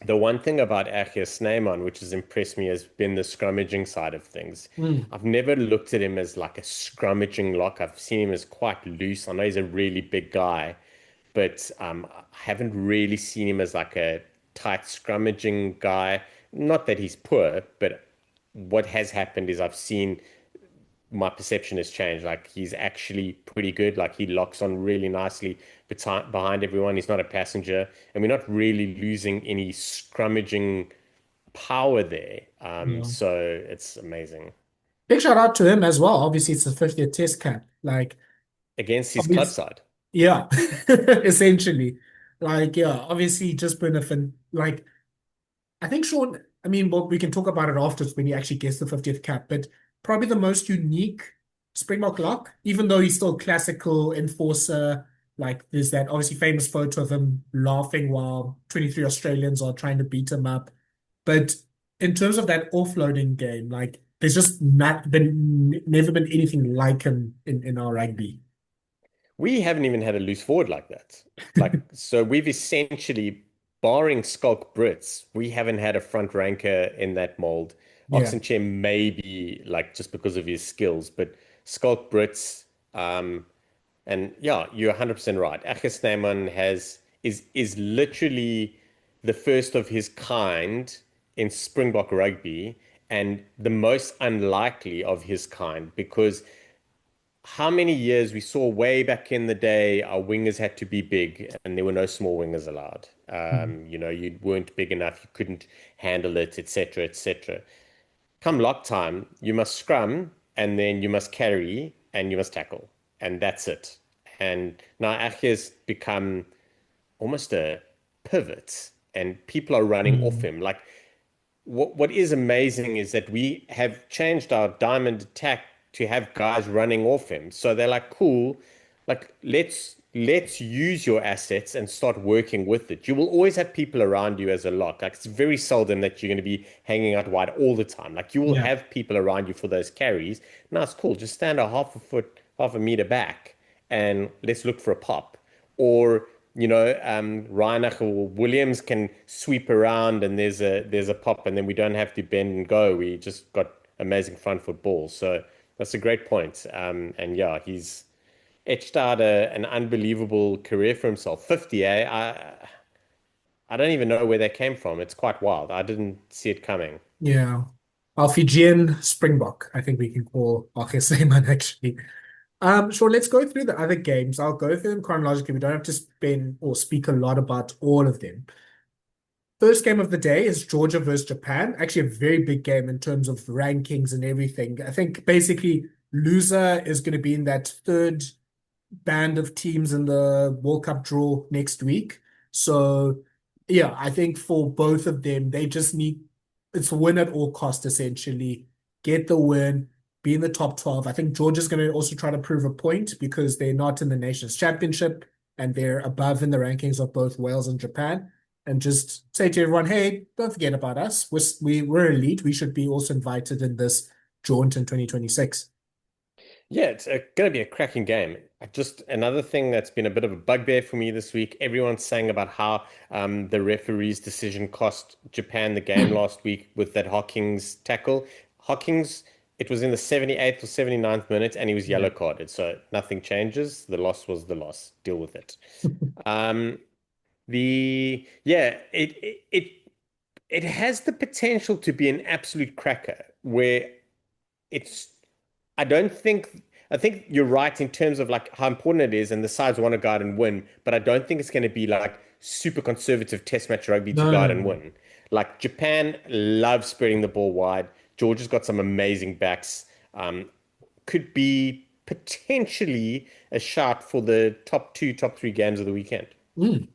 the one thing about Achia Snyman, which has impressed me, has been the scrummaging side of things. Mm. I've never looked at him as like a scrummaging lock. I've seen him as quite loose. I know he's a really big guy, but I haven't really seen him as like a tight scrummaging guy. Not that he's poor, but what has happened is I've seen my perception has changed. Like he's actually pretty good. Like he locks on really nicely behind everyone. He's not a passenger, and we're not really losing any scrummaging power there. Yeah. So it's amazing Big shout out to him as well. Obviously, it's the 50th test cap. Like, against his club obviously, side. yeah, essentially. Like, yeah, obviously just been a fin like I think Shaun, I mean, well, we can talk about it afterwards when he actually gets the 50th cap, but probably the most unique Springbok lock, even though he's still classical enforcer. Like, there's that obviously famous photo of him laughing while 23 Australians are trying to beat him up. But in terms of that offloading game, like, there's just not been never been anything like him in our rugby. We haven't even had a loose forward like that. Like, so we've essentially, barring Skulk Brits, we haven't had a front ranker in that mold. Yeah. Oxenchair maybe like just because of his skills, but Skulk Brits, and yeah, you're 100% right. Achis Snyman is literally the first of his kind in Springbok rugby and the most unlikely of his kind because how many years we saw way back in the day, our wingers had to be big and there were no small wingers allowed. Mm. You weren't big enough, you couldn't handle it, etc., etc. Come lock time, you must scrum and then you must carry and you must tackle, and that's it. And now Ake has become almost a pivot, and people are running off Mm. him. Like what is amazing is that we have changed our diamond attack to have guys running off him. So they're like, cool, like let's use your assets and start working with it. You will always have people around you as a lock. Like it's very seldom that you're going to be hanging out wide all the time. Like you will Yeah. have people around you for those carries. Now it's cool. Just stand a half a foot, half a meter back, and let's look for a pop. Or Reinach or Williams can sweep around and there's a pop, and then we don't have to bend and go. We just got amazing front foot balls. So that's a great point. And yeah, he's etched out an unbelievable career for himself. 50, eh? I don't even know where that came from. It's quite wild. I didn't see it coming. Yeah. Our Fijian Springbok, I think we can call Ake Seyman actually. Sure, let's go through the other games. I'll go through them chronologically. We don't have to spend or speak a lot about all of them. First game of the day is Georgia versus Japan. Actually, a very big game in terms of rankings and everything. I think basically loser is going to be in that third band of teams in the World Cup draw next week. So, yeah, I think for both of them, they just need it's win at all cost, essentially. Get the win, be in the top 12. I think Georgia's going to also try to prove a point because they're not in the Nations Championship and they're above in the rankings of both Wales and Japan. And just say to everyone, hey, don't forget about us. We're elite. We should be also invited in this jaunt in 2026. Yeah, it's going to be a cracking game. Just another thing that's been a bit of a bugbear for me this week. Everyone's saying about how the referee's decision cost Japan the game last week with that Hawkins tackle. Hawkins, it was in the 78th or 79th minute, and he was Yeah. yellow carded. So nothing changes. The loss was the loss. Deal with it. Um, it has the potential to be an absolute cracker where it's I don't think I think you're right in terms of like how important it is and the sides want to go out and win, but I don't think it's going to be like super conservative test match rugby to No, go no, out and no. win. Like Japan loves spreading the ball wide. Georgia's got some amazing backs. Could be potentially a shot for the top two, top three games of the weekend.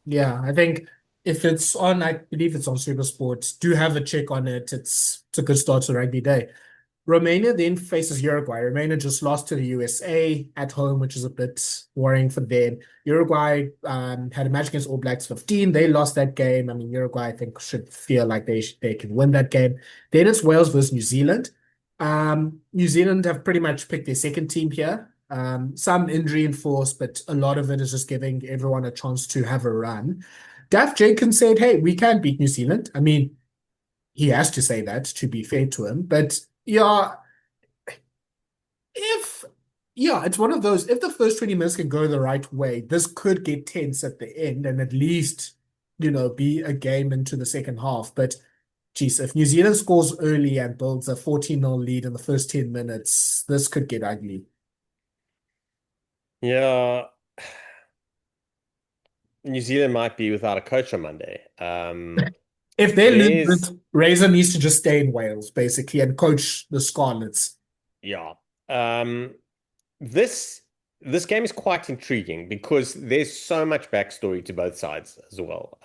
Yeah, I think if it's on, I believe it's on Super Sports, do have a check on it. It's a good start to rugby day. Romania then faces Uruguay. Romania just lost to the USA at home, which is a bit worrying for them. Uruguay had a match against All Blacks 15. They lost that game. I mean, Uruguay, I think, should feel like they can win that game. Then it's Wales versus New Zealand. New Zealand have pretty much picked their second team here. Some injury enforced, but a lot of it is just giving everyone a chance to have a run. Daf Jenkins said, hey, we can beat New Zealand. I mean, he has to say that to be fair to him. But yeah, if yeah, it's one of those. If the first 20 minutes can go the right way, this could get tense at the end and at least, be a game into the second half. But geez, if New Zealand scores early and builds a 14-0 lead in the first 10 minutes, this could get ugly. Yeah, New Zealand might be without a coach on Monday. If they lose There's it, Razor needs to just stay in Wales, basically, and coach the Scarlets. Yeah. Um, this this game is quite intriguing because there's so much backstory to both sides as well.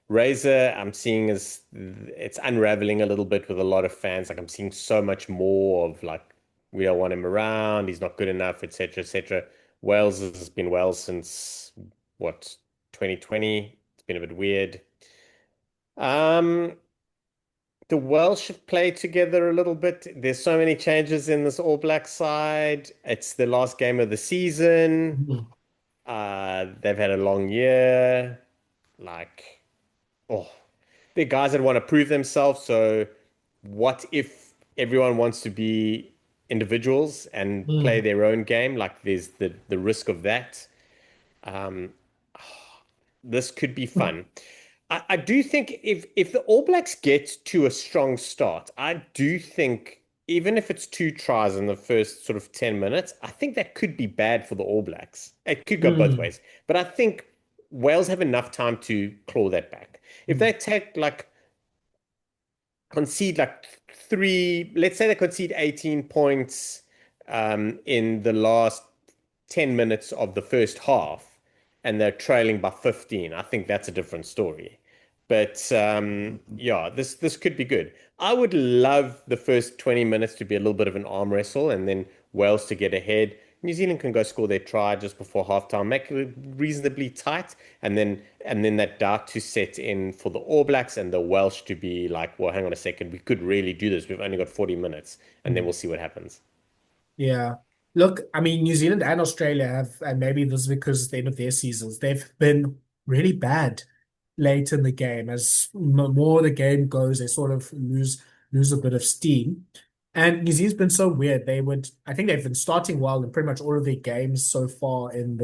Razor, I'm seeing is it's unraveling a little bit with a lot of fans. Like I'm seeing so much more of like we don't want him around, he's not good enough, etc., etc. Wales has been Wales since what 2020. It's been a bit weird. Um, the Welsh should play together a little bit. There's so many changes in this All Black side. It's the last game of the season. Mhm. They've had a long year. Like, oh, they're guys that want to prove themselves. So, what if everyone wants to be individuals and play Mm. their own game? Like, there's the risk of that. Um, this could be fun. I do think if the All Blacks get to a strong start, I do think even if it's two tries in the first sort of 10 minutes, I think that could be bad for the All Blacks. It could go both Mm, ways. But I think Wales have enough time to claw that back. If mm, they take like concede like three, let's say they concede 18 points in the last 10 minutes of the first half and they're trailing by 15, I think that's a different story. But yeah, this could be good. I would love the first 20 minutes to be a little bit of an arm wrestle and then Wales to get ahead. New Zealand can go score their try just before halftime, make it reasonably tight, and then that doubt to set in for the All Blacks and the Welsh to be like, well, hang on a second, we could really do this. We've only got 40 minutes, and then mm. we'll see what happens. Yeah. Look, I mean, New Zealand and Australia have, and maybe this is because it's the end of their seasons, they've been really bad late in the game. As more the game goes, they sort of lose a bit of steam. And New Zealand's been so weird. I think they've been starting well in pretty much all of their games so far in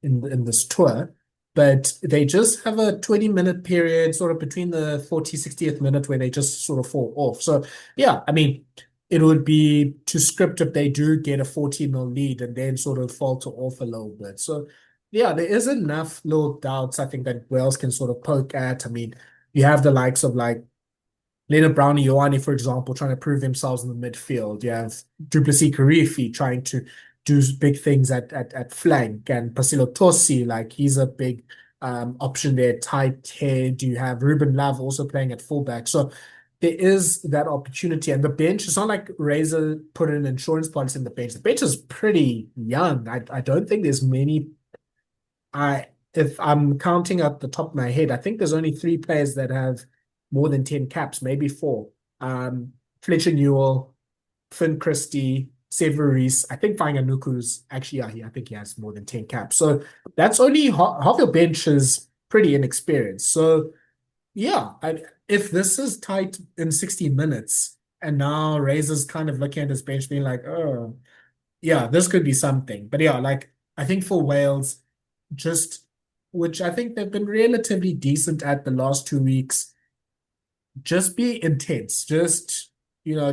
this tour, but they just have a 20-minute period, sort of between the 40, 60th minute where they just sort of fall off. So yeah, I mean, it would be to script if they do get a 14-0 lead and then sort of falter off a little bit. So yeah, there is enough little doubts I think that Wales can sort of poke at. I mean, you have the likes of like Leonard Brown and Ioane, for example, trying to prove themselves in the midfield. You have Duplessis Karifi trying to do big things at flank, and Pasilo Tosi, like he's a big option there, tight head. You have Ruben Love also playing at fullback. So there is that opportunity. And the bench, it's not like Razor put an insurance policy in the bench. The bench is pretty young. I don't think there's many. If I'm counting at the top of my head, I think there's only three players that have more than 10 caps, maybe four. Fletcher Newell, Finn Christie, Severis. I think Fainga'anuku's actually, yeah, I think he has more than 10 caps. So that's only half your bench is pretty inexperienced. So yeah, if this is tight in 60 minutes and now Razor's kind of looking at his bench being like, oh, yeah, this could be something. But yeah, like I think for Wales, just which I think they've been relatively decent at the last 2 weeks, just be intense. Just,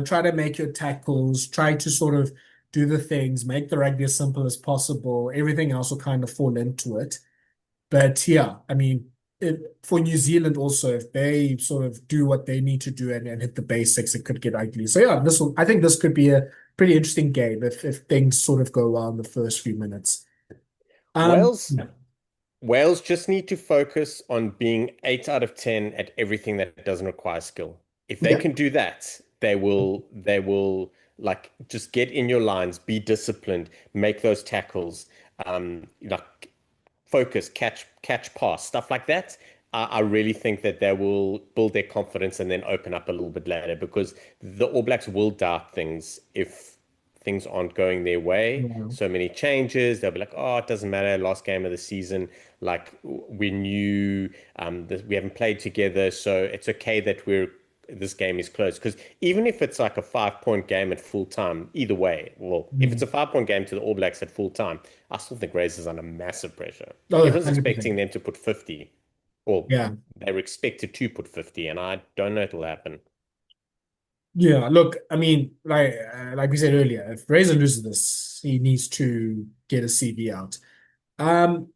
try to make your tackles, try to sort of do the things, make the rugby as simple as possible. Everything else will kind of fall into it. But yeah, I mean, for New Zealand also, if they sort of do what they need to do and hit the basics, it could get ugly. So yeah, I think this could be a pretty interesting game if things sort of go well in the first few minutes. Wales Yeah. Wales just need to focus on being 8 out of 10 at everything that doesn't require skill. If they Yeah. can do that, they will like just get in your lines, be disciplined, make those tackles, like focus, catch, pass, stuff like that. I really think that they will build their confidence and then open up a little bit later because the All Blacks will doubt things if things aren't going their way. Yeah. So many changes. They'll be like, oh, it doesn't matter. Last game of the season, like we knew that we haven't played together, so it's okay that this game is close. Because even if it's like a 5 point game at full time, either way, well, if it's Mm. a 5 point game to the All Blacks at full time, I still think Razor's under massive pressure. Oh, Everyone's 100%. expecting them to put 50, or Yeah. they were expected to put 50, and I don't know it'll happen. Yeah, look, I mean, like we said earlier, if Razor loses this, he needs to get a CV out. Um,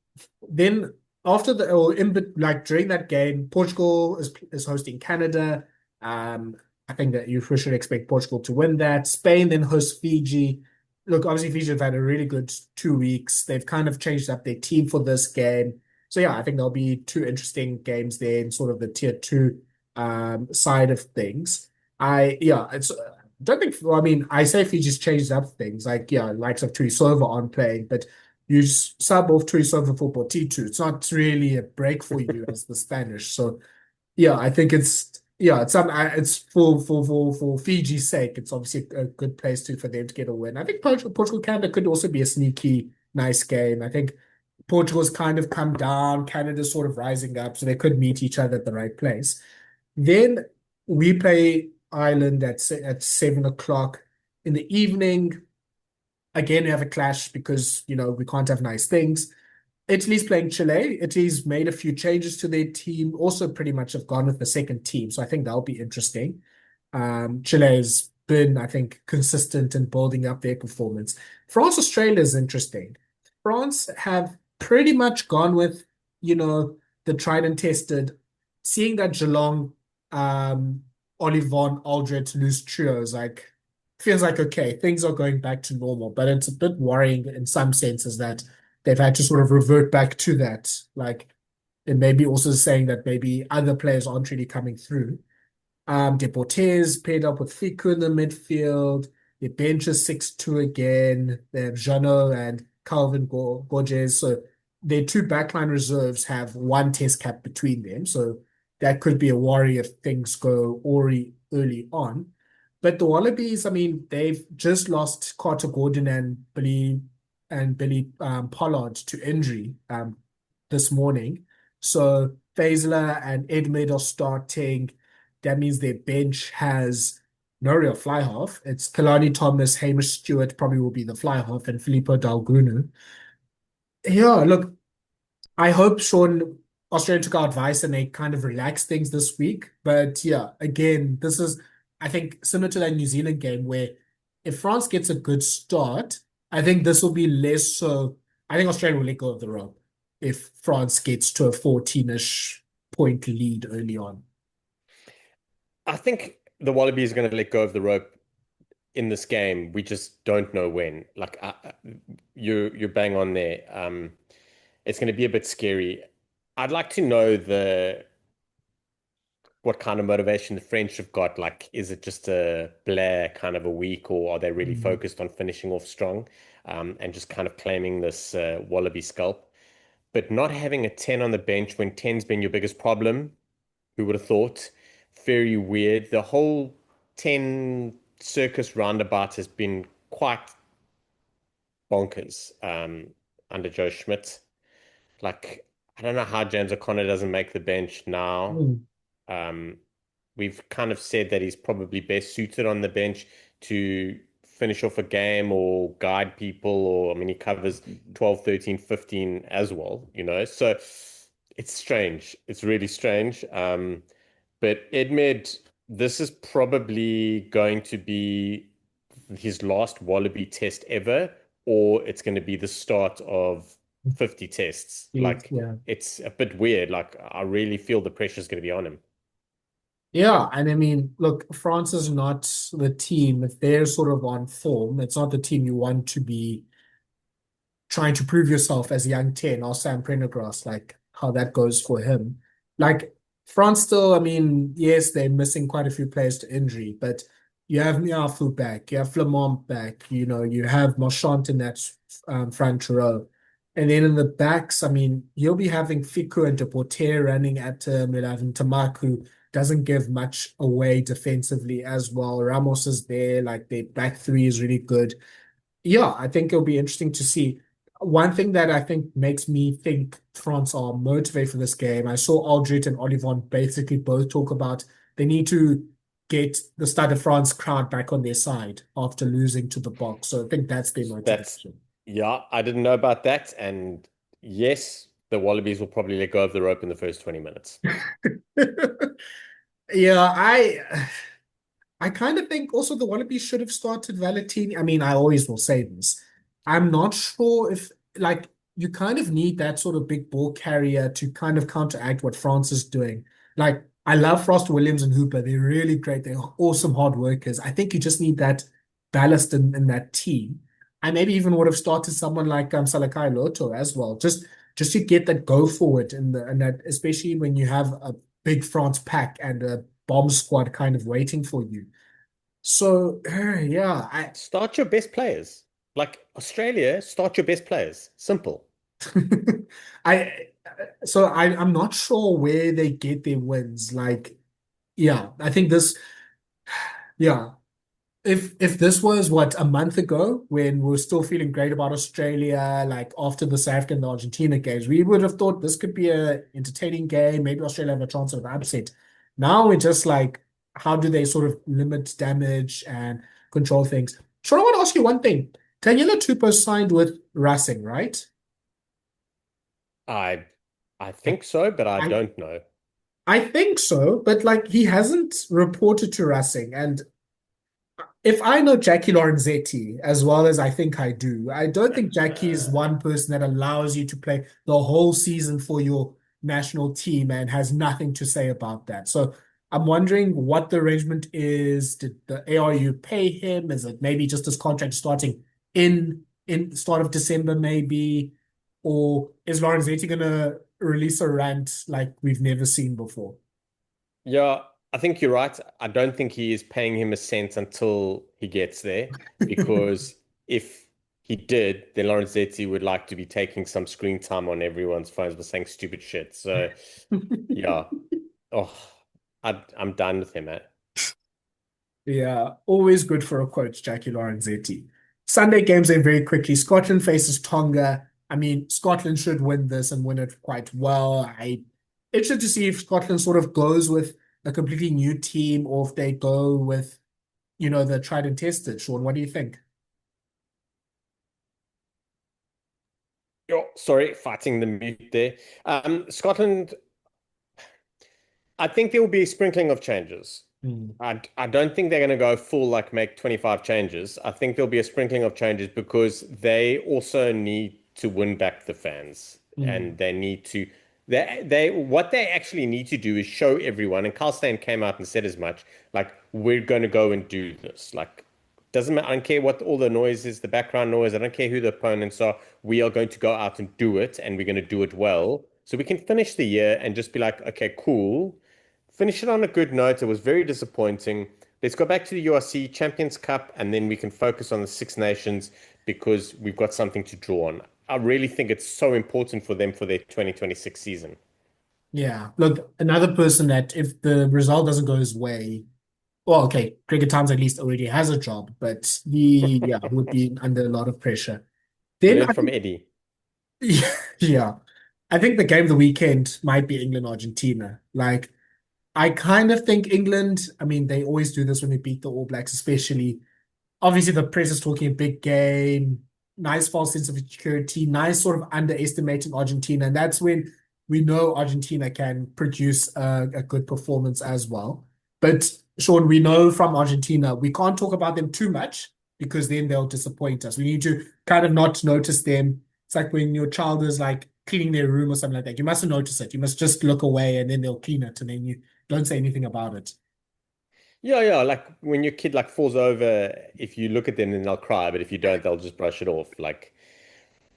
then after or like during that game, Portugal is hosting Canada. Um, I think that you should expect Portugal to win that. Spain then hosts Fiji. Look, obviously Fiji have had a really good 2 weeks. They've kind of changed up their team for this game. So yeah, I think there'll be two interesting games there in sort of the tier two side of things. It's don't think. Well, I mean, I say Fiji's changed up things. Like yeah, likes of Tuisova aren't playing, but you sub off Tuisova for Potito. It's not really a break for you as the Spanish. So yeah, I think it's for Fiji's sake. It's obviously a good place for them to get a win. I think Portugal Canada could also be a sneaky nice game. I think Portugal's kind of come down, Canada's sort of rising up, so they could meet each other at the right place. Then we play Ireland at 7 o'clock in the evening. Again, we have a clash because we can't have nice things. Italy's playing Chile. Italy's made a few changes to their team. Also, pretty much have gone with the second team, so I think that'll be interesting. Chile's been, I think, consistent in building up their performance. France, Australia is interesting. France have pretty much gone with, you know, the tried and tested, seeing that Geelong, um, Olivon, Aldred loose trios, like feels like okay, things are going back to normal, but it's a bit worrying in some senses that they've had to sort of revert back to that. Like it may be also saying that maybe other players aren't really coming through. Deportes paired up with Fiku in the midfield. Their bench is 6-2 again. They have Jano and Calvin Gorges. So their two backline reserves have one test cap between them. So that could be a worry if things go early on. But the Wallabies, I mean, they've just lost Carter Gordon and Billy Pollard to injury this morning. So Faisler and Edmund are starting. That means their bench has no real fly half. It's Kalani Thomas, Hamish Stewart probably will be the fly half, and Filippo Dalgunu. Yeah, look, I hope Sean Australia took our advice and they kind of relaxed things this week. But yeah, again, this is I think similar to that New Zealand game where if France gets a good start, I think this will be less so. I think Australia will let go of the rope if France gets to a 14-ish point lead early on. I think the Wallabies are going to let go of the rope in this game. We just don't know when. Like you're bang on there. It's going to be a bit scary. I'd like to know the what kind of motivation the French have got. Like, is it just a Blair kind of a week, or are they really Mm. focused on finishing off strong, and just kind of claiming this Wallaby scalp? But not having a 10 on the bench when 10's been your biggest problem, who would have thought? Very weird. The whole 10 circus roundabout has been quite bonkers under Joe Schmidt. Like, I don't know how James O'Connor doesn't make the bench now. Mm. Um, we've kind of said that he's probably best suited on the bench to finish off a game or guide people, or I mean, he covers 12, 13, 15 as well, you know. So it's strange. It's really strange. But Edmed, this is probably going to be his last Wallaby test ever, or it's going to be the start of 50 tests. Like, Yeah. it's a bit weird. Like, I really feel the pressure is going to be on him. Yeah, and I mean, look, France is not the team. If they're sort of on form, it's not the team you want to be trying to prove yourself as a young 10 or Sam Prendergast, like how that goes for him. Like France still, I mean, yes, they're missing quite a few players to injury, but you have Miafu back, you have Flamont back, you have Marchant in that front row. And then in the backs, I mean, you'll be having Fiku and Deporter running at 11. Tamaku doesn't give much away defensively as well. Ramos is there, like their back three is really good. Yeah, I think it'll be interesting to see. One thing that I think makes me think France are motivated for this game, I saw Aldrit and Olivon basically both talk about they need to get the Stade de France crowd back on their side after losing to the box. So I think that's their That's, motivation. yeah, I didn't know about that. And yes, the Wallabies will probably let go of the rope in the first 20 minutes. Yeah, I kind of think also the Wallabies should have started Valentini. I mean, I always will say this. I'm not sure if like you kind of need that sort of big ball carrier to kind of counteract what France is doing. Like I love Frost Williams and Hooper. They're really great. They're awesome hard workers. I think you just need that ballast in that team. I maybe even would have started someone like Salakai Loto as well. Just to get that go forward in that, especially when you have a big France pack and a bomb squad kind of waiting for you. So yeah, Start your best players. Like Australia, start your best players. Simple. I I'm not sure where they get their wins. Like, yeah, I think this, yeah. If this was what a month ago when we were still feeling great about Australia, like after the South Africa and the Argentina games, we would have thought this could be a entertaining game. Maybe Australia have a chance of upset. Now we're just like, how do they sort of limit damage and control things? Sean, I want to ask you one thing. Daniela Tupou signed with Racing, right? I I think so, but I I don't know. I think so, but like he hasn't reported to Racing, and if I know Jackie Lorenzetti as well as I think I do, I don't think Jackie is one person that allows you to play the whole season for your national team and has nothing to say about that. So I'm wondering what the arrangement is. Did the ARU pay him? Is it maybe just his contract starting in the start of December, maybe? Or is Lorenzetti gonna release a rant like we've never seen before? Yeah, I think you're right. I don't think he is paying him a cent until he gets there, because if he did, then Lorenzetti would like to be taking some screen time on everyone's phones for saying stupid shit. So yeah, oh, I'm done with him, man. Yeah, always good for a quote, Jackie Lorenzetti. Sunday games in very quickly. Scotland faces Tonga. I mean, Scotland should win this and win it quite well. Interested to see if Scotland sort of goes with a completely new team or if they go with, the tried and tested. Sean, what do you think? Oh, sorry, fighting the mute there. Scotland, I think there will be a sprinkling of changes. Hmm. I don't think they're going to go full, like make 25 changes. I think there'll be a sprinkling of changes because they also need to win back the fans, and Hmm. they need to they what they actually need to do is show everyone, and Carl Stein came out and said as much, like, we're going to go and do this. Like, doesn't matter, I don't care what all the noise is, the background noise, I don't care who the opponents are. We are going to go out and do it, and we're going to do it well. So we can finish the year and just be like, okay, cool. Finish it on a good note. It was very disappointing. Let's go back to the URC Champions Cup, and then we can focus on the Six Nations because we've got something to draw on. I really think it's so important for them for their 2026 season. Yeah. Look, another person that if the result doesn't go his way, well, okay, Cricket Times at least already has a job, but yeah, would be under a lot of pressure. Then Learn I from think, Eddie. yeah, I think the game of the weekend might be England Argentina. Like, I kind of think England, I mean, they always do this when they beat the All Blacks, especially. Obviously, the press is talking a big game, nice false sense of security, nice sort of underestimating Argentina. And that's when we know Argentina can produce a good performance as well. But Sean, we know from Argentina, we can't talk about them too much because then they'll disappoint us. We need to kind of not notice them. It's like when your child is like cleaning their room or something like that. You mustn't notice it. You must just look away and then they'll clean it and then you don't say anything about it. Yeah, yeah. Like when your kid like falls over, if you look at them, then they'll cry, but if you don't, they'll just brush it off. Like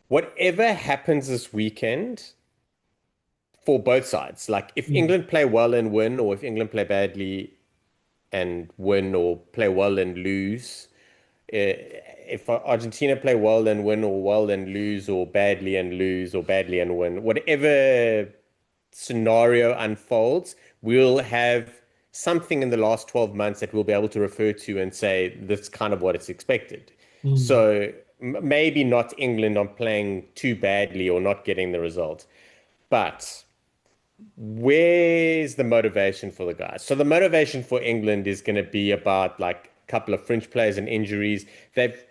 whatever happens this weekend for both sides, like if Mm, England play well and win, or if England play badly and win, or play well and lose, if Argentina play well and win, or well and lose, or badly and lose, or badly and win, whatever scenario unfolds, we'll have something in the last 12 months that we'll be able to refer to and say that's kind of what it's expected. mm, So maybe not England on playing too badly or not getting the result, but where's the motivation for the guys? So the motivation for England is going to be about like a couple of fringe players and injuries. They've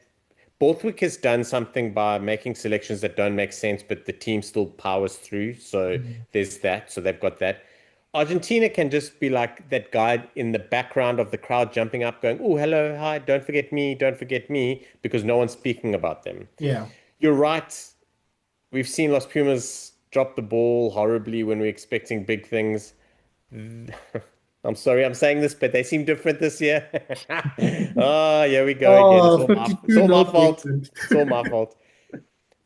Borthwick has done something by making selections that don't make sense, but the team still powers through. So mm. there's that. So they've got that. Argentina can just be like that guy in the background of the crowd jumping up, going, "Oh, hello, hi, don't forget me," because no one's speaking about them. Yeah. You're right. We've seen Los Pumas drop the ball horribly when we're expecting big things. I'm sorry I'm saying this, but they seem different this year. Oh, here we go again. Oh, It's 52 all my no fault. England. It's all my fault.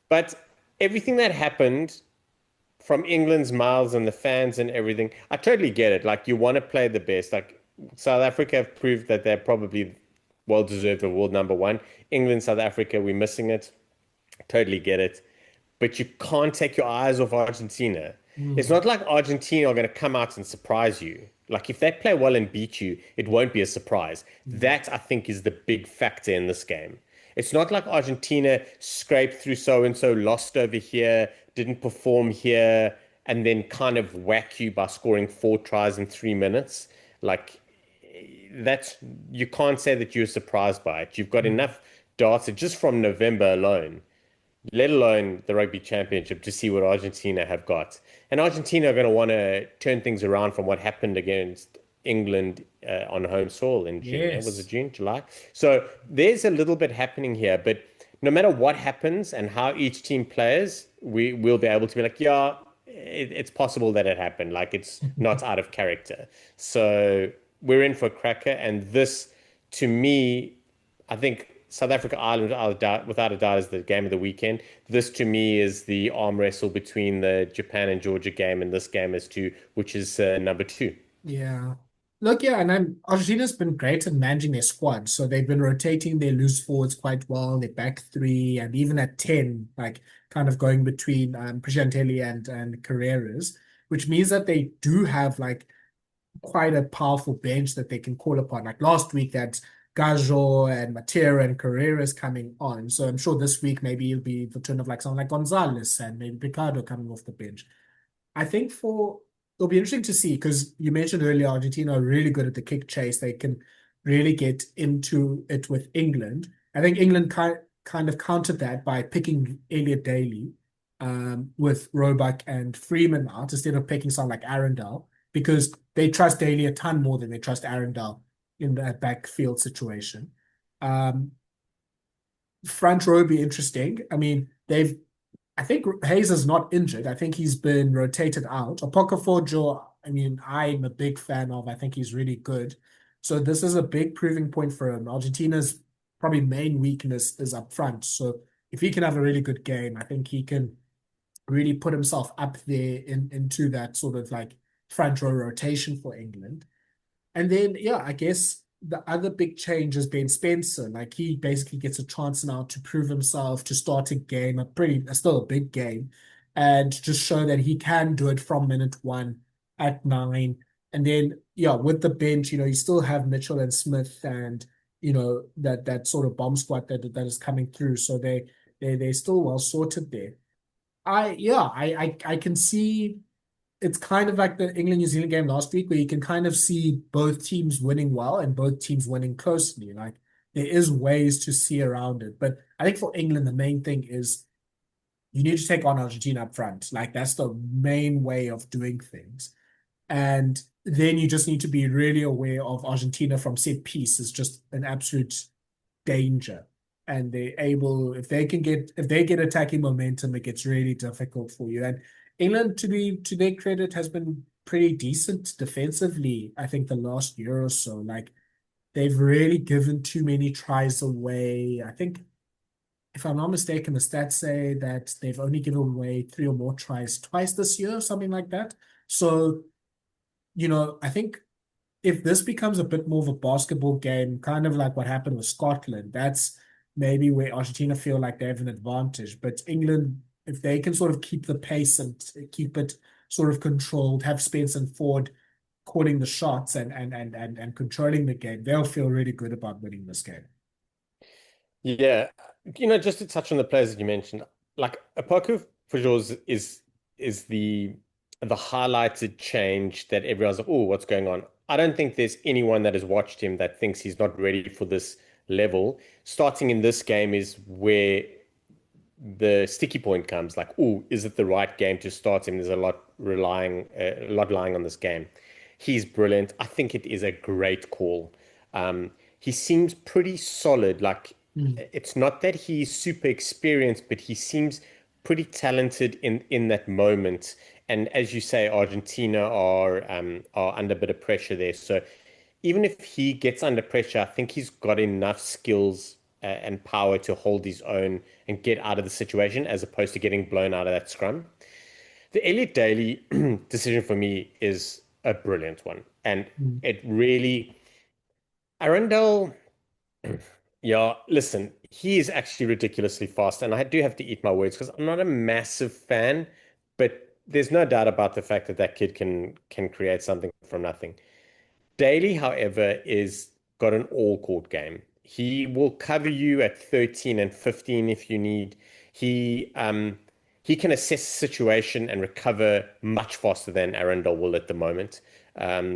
But everything that happened from England's mouths and the fans and everything, I totally get it. Like you want to play the best. Like South Africa have proved that they're probably well deserved of world number one. England, South Africa, we're missing it. Totally get it. But you can't take your eyes off Argentina. It's Mm, not like Argentina are going to come out and surprise you. Like if they play well and beat you, it won't be a surprise. mm, That I think is the big factor in this game. It's not like Argentina scraped through so and so, lost over here, didn't perform here, and then kind of whack you by scoring four tries in 3 minutes. Like that's you can't say that you're surprised by it. You've got mm. enough data just from November alone, let alone the Rugby Championship, to see what Argentina have got. And Argentina are going to want to turn things around from what happened against England on home soil in June. Yeah? Was it Yes. June, July? So there's a little bit happening here, but no matter what happens and how each team plays, we will be able to be like, yeah, it's possible that it happened. Like it's not out of character. So we're in for a cracker. And this, to me, I think South Africa Ireland without a doubt is the game of the weekend. This to me is the arm wrestle between the Japan and Georgia game and this game as to which is number two. Yeah. Look, yeah, and Argentina's been great at managing their squad. So they've been rotating their loose forwards quite well. Their back three, and even at 10, like kind of going between Prejantelli and Carreras, which means that they do have like quite a powerful bench that they can call upon. Like last week, that's Gajo and Matera and Carreras coming on. So I'm sure this week maybe it'll be the turn of like someone like Gonzalez and maybe Ricardo coming off the bench. I think it'll be interesting to see because you mentioned earlier Argentina are really good at the kick chase. They can really get into it with England. I think England kind of countered that by picking Elliot Daly with Roebuck and Freeman out instead of picking someone like Arundel because they trust Daly a ton more than they trust Arundel in that backfield situation. Um, Front row be interesting. I mean, I think Hayes is not injured. I think he's been rotated out. Opoka, I mean, I'm a big fan of. I think he's really good. So this is a big proving point for him. Argentina's probably main weakness is up front. So if he can have a really good game, I think he can really put himself up there into that sort of like front row rotation for England. And then, yeah, I guess the other big change has been Spencer. Like he basically gets a chance now to prove himself, to start a game, still a big game, and just show that he can do it from minute one at 9. And then, yeah, with the bench, you still have Mitchell and Smith and, that sort of bomb squad that is coming through. So they're still well sorted there. I can see it's kind of like the England New Zealand game last week where you can kind of see both teams winning well and both teams winning closely. Like there is ways to see around it. But I think for England, the main thing is you need to take on Argentina up front. Like that's the main way of doing things. And then you just need to be really aware of Argentina from set piece is just an absolute danger. And if they get attacking momentum, it gets really difficult for you. And England, to their credit, has been pretty decent defensively, I think, the last year or so. Like they've really given too many tries away. I think, if I'm not mistaken, the stats say that they've only given away 3 or more tries twice this year, something like that. So, I think if this becomes a bit more of a basketball game, kind of like what happened with Scotland, that's maybe where Argentina feel like they have an advantage. But England, if they can sort of keep the pace and keep it sort of controlled, have Spence and Ford calling the shots and controlling the game, they'll feel really good about winning this game. Yeah, just to touch on the players that you mentioned, like Apoku for sure is the highlighted change that everyone's like, oh, what's going on? I don't think there's anyone that has watched him that thinks he's not ready for this level. Starting in this game is where the sticky point comes. Like, oh, is it the right game to start him? There's a lot lying on this game. He's brilliant. I think it is a great call. He seems pretty solid. Like, Mm. it's not that he's super experienced, but he seems pretty talented in that moment. And as you say, Argentina are under a bit of pressure there. So even if he gets under pressure, I think he's got enough skills and power to hold his own and get out of the situation as opposed to getting blown out of that scrum. The Elliot Daly decision for me is a brilliant one. And Mm. it really, Arundel, yeah, listen, he is actually ridiculously fast. And I do have to eat my words because I'm not a massive fan, but there's no doubt about the fact that that kid can create something from nothing. Daly, however, is got an all-court game. He will cover you at 13 and 15 if you need. He can assess the situation and recover much faster than Arundel will at the moment.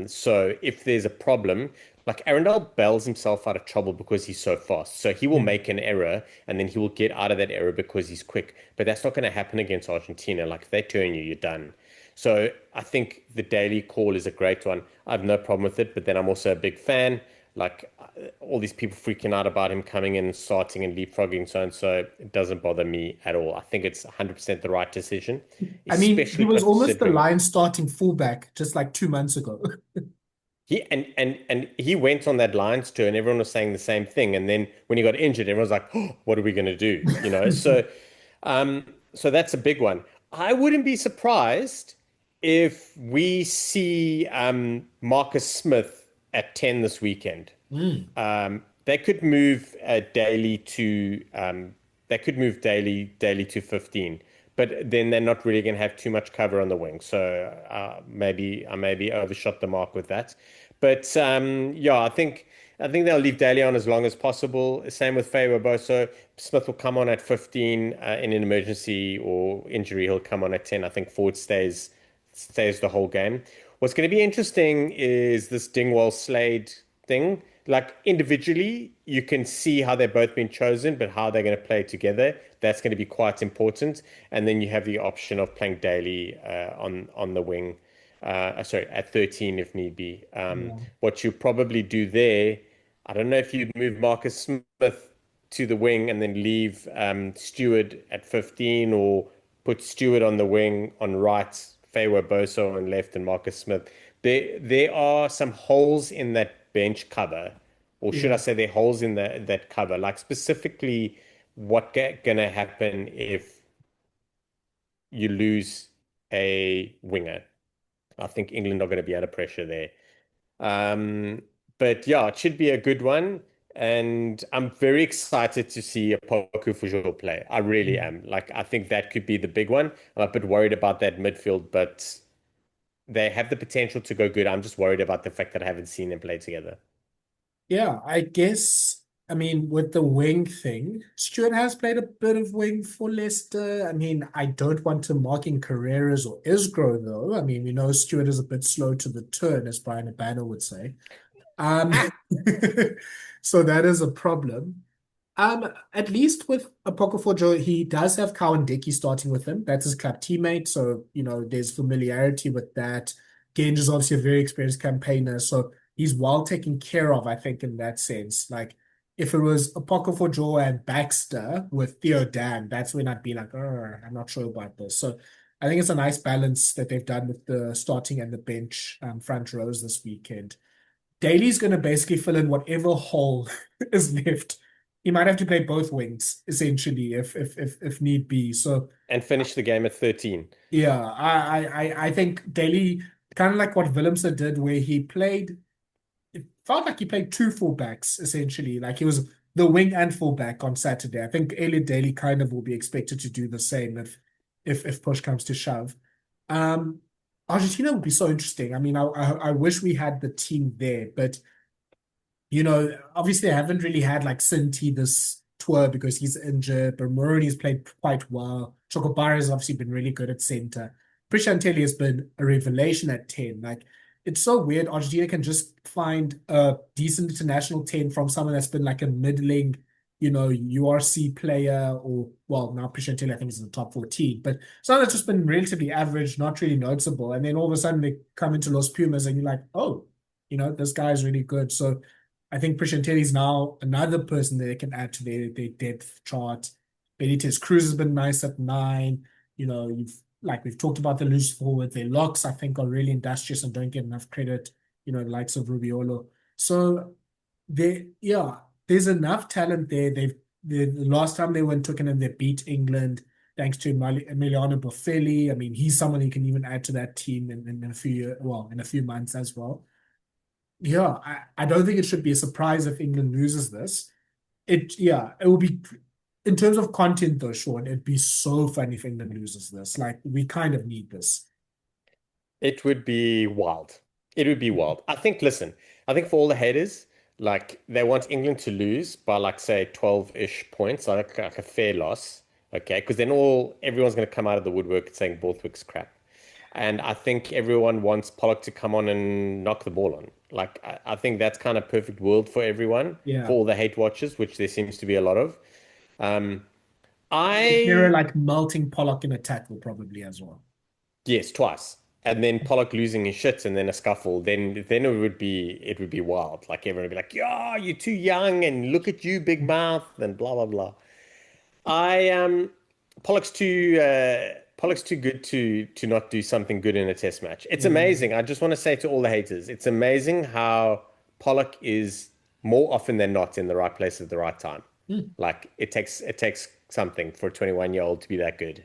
So if there's a problem, like Arundel bails himself out of trouble because he's so fast. So he will Yeah. make an error and then he will get out of that error because he's quick. But that's not going to happen against Argentina. Like if they turn you, you're done. So I think the daily call is a great one. I have no problem with it, but then I'm also a big fan. Like all these people freaking out about him coming in and starting and leapfrogging so and so, it doesn't bother me at all. I think it's 100% the right decision, I mean, he especially was almost the considering Lions starting fullback just like 2 months ago. and he went on that Lions tour and everyone was saying the same thing. And then when he got injured, everyone was like, oh, what are we going to do? So that's a big one. I wouldn't be surprised if we see Marcus Smith at 10 this weekend. Mm, They could move daily to 15, but then they're not really going to have too much cover on the wing. So maybe I maybe overshot the mark with that. But yeah, I think they'll leave Daly on as long as possible. Same with Faye Boso. Smith will come on at 15 in an emergency or injury. He'll come on at 10. I think Ford stays the whole game. What's going to be interesting is this Dingwall Slade thing. Like individually, you can see how they've both been chosen, but how they're going to play together, that's going to be quite important. And then you have the option of playing Daly on the wing, sorry, at 13 if need be. yeah. What you probably do there, I don't know if you'd move Marcus Smith to the wing and then leave Stewart at 15 or put Stewart on the wing on right, Fawe Boso on left, and Marcus Smith. There are some holes in that bench cover, or should I Yeah. say there are holes in that cover, like specifically what gonna happen if you lose a winger. I think England are going to be under pressure there. Um, but yeah, it should be a good one. And I'm very excited to see a Poku Fujo play. I really Mm. am. Like, I think that could be the big one. I'm a bit worried about that midfield, but they have the potential to go good. I'm just worried about the fact that I haven't seen them play together. Yeah, I guess, I mean, with the wing thing, Stuart has played a bit of wing for Leicester. I mean, I don't want to mark in Carreras or Isgro, though. I mean, we know Stuart is a bit slow to the turn, as Brian Abano would say. Um, so that is a problem. At least with Apokafojo, he does have Cowan Dickey starting with him. That's his club teammate, so there's familiarity with that. Genge is obviously a very experienced campaigner, so he's well taken care of, I think, in that sense. Like if it was Apokafojo and Baxter with Theo Dan, that's when I'd be like, oh, I'm not sure about this. So I think it's a nice balance that they've done with the starting and the bench front rows this weekend. Daly's going to basically fill in whatever hole is left. He might have to play both wings essentially, if need be. So And finish the game at 13. yeah, I think Daly kind of like what Willemse did, where he played. It felt like he played two fullbacks essentially. Like he was the wing and fullback on Saturday. I think Elliot Daly kind of will be expected to do the same if push comes to shove. Um, Argentina would be so interesting. I mean, I wish we had the team there, but obviously I haven't really had like Sinti this tour because he's injured, but Moroni's played quite well. Chocobara has obviously been really good at center. Prishantelli has been a revelation at 10. Like, it's so weird. Argentina can just find a decent international 10 from someone that's been like a middling, URC player, or, well, now Prishantelli, I think, is in the top 14, but someone that's just been relatively average, not really noticeable. And then all of a sudden they come into Los Pumas and you're like, oh, this guy is really good. So I think Prishantelli is now another person that they can add to their depth chart. Benitez Cruz has been nice at 9. We've talked about the loose forward. Their locks, I think, are really industrious and don't get enough credit, the likes of Rubiolo. So yeah, there's enough talent there. The last time they went took and they beat England thanks to Emiliano Boffelli. I mean, he's someone you can even add to that team in a in a few months as well. Yeah, I don't think it should be a surprise if England loses this. Yeah, it will be, in terms of content though, Sean, it'd be so funny if England loses this. Like, we kind of need this. It would be wild. It would be wild. Listen, I think for all the haters, like they want England to lose by like say 12-ish points, like a fair loss. Okay, because then everyone's gonna come out of the woodwork saying Borthwick's crap. And I think everyone wants Pollock to come on and knock the ball on. Like I think that's kind of perfect world for everyone, Yeah. for all the hate watchers, which there seems to be a lot of. Um, Hero I like melting Pollock in a tackle probably as well. Yes, twice. and then Pollock losing his shit and then a scuffle, then it would be wild. Like everyone would be like, "Yeah, you're too young, and look at you, big mouth," and blah blah blah. I Pollock's too good to not do something good in a test match. It's Yeah. amazing. I just want to say to all the haters, it's amazing how Pollock is more often than not in the right place at the right time. Mm. Like it takes something for a 21-year-old to be that good.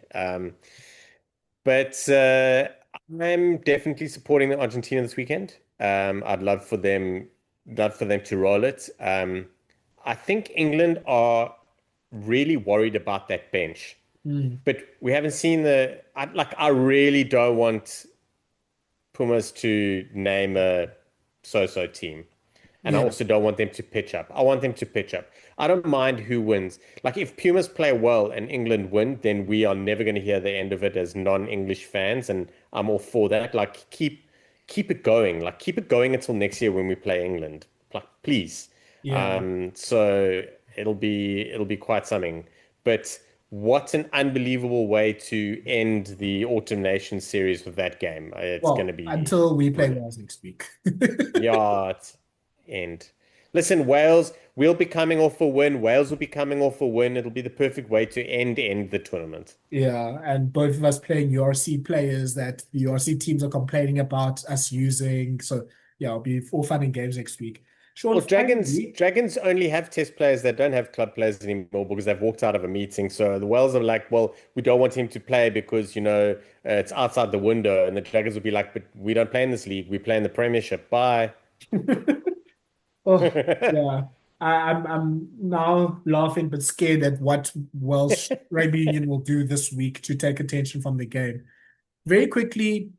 But I'm definitely supporting the Argentina this weekend. I'd love for them to roll it. I think England are really worried about that bench, Mm. but we haven't seen I really don't want Pumas to name a so-so team. And I Yeah. also don't want them to pitch up. I want them to pitch up. I don't mind who wins. Like if Pumas play well and England win, then we are never going to hear the end of it as non-English fans, and I'm all for that. Like keep it going. Like keep it going until next year when we play England. Like please. Yeah. So it'll be quite something. But what an unbelievable way to end the Autumn Nations series with that game. It's going to Well, be until we play brilliant. Wales next week. Yeah, it's end. Listen, Wales, we'll be coming off a win. Wales will be coming off a win. It'll be the perfect way to end the tournament. Yeah, and both of us playing URC players that the URC teams are complaining about us using. So yeah, it'll be all fun and games next week. Sean, Well, Dragons finally, Dragons only have test players that don't have club players anymore because they've walked out of a meeting. So the Wales are like, well, we don't want him to play because it's outside the window, and the Dragons will be like, but we don't play in this league. We play in the Premiership. Bye. oh yeah, I'm now laughing but scared at what Welsh Rugby Union will do this week to take attention from the game. Very quickly,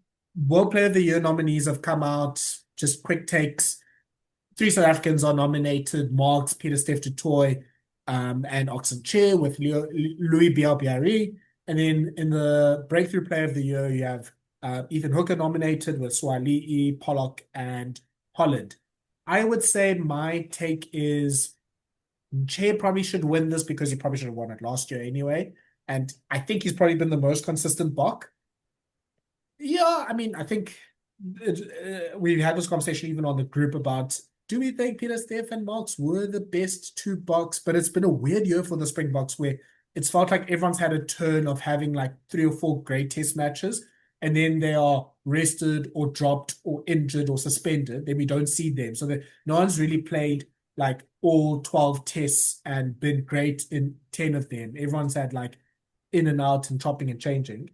World Player of the Year nominees have come out. Just quick takes. Three South Africans are nominated: Marks, Peter Steph du Toit, and Oxen Chair with Louis Bielbiari. And then in the Breakthrough Player of the Year, you have Ethan Hooker nominated with Swali'i, Pollock, and Holland. I would say my take is Chair probably should win this because he probably should have won it last year anyway. And I think he's probably been the most consistent Bok. Yeah, I mean, I think we had this conversation even on the group about do we think Peter Steph and Marks were the best two Boks? But it's been a weird year for the Springboks where it's felt like everyone's had a turn of having like 3 or 4 great test matches, and then they are rested or dropped or injured or suspended. Then we don't see them. So that no one's really played like all 12 tests and been great in 10 of them. Everyone's had like in and out and chopping and changing.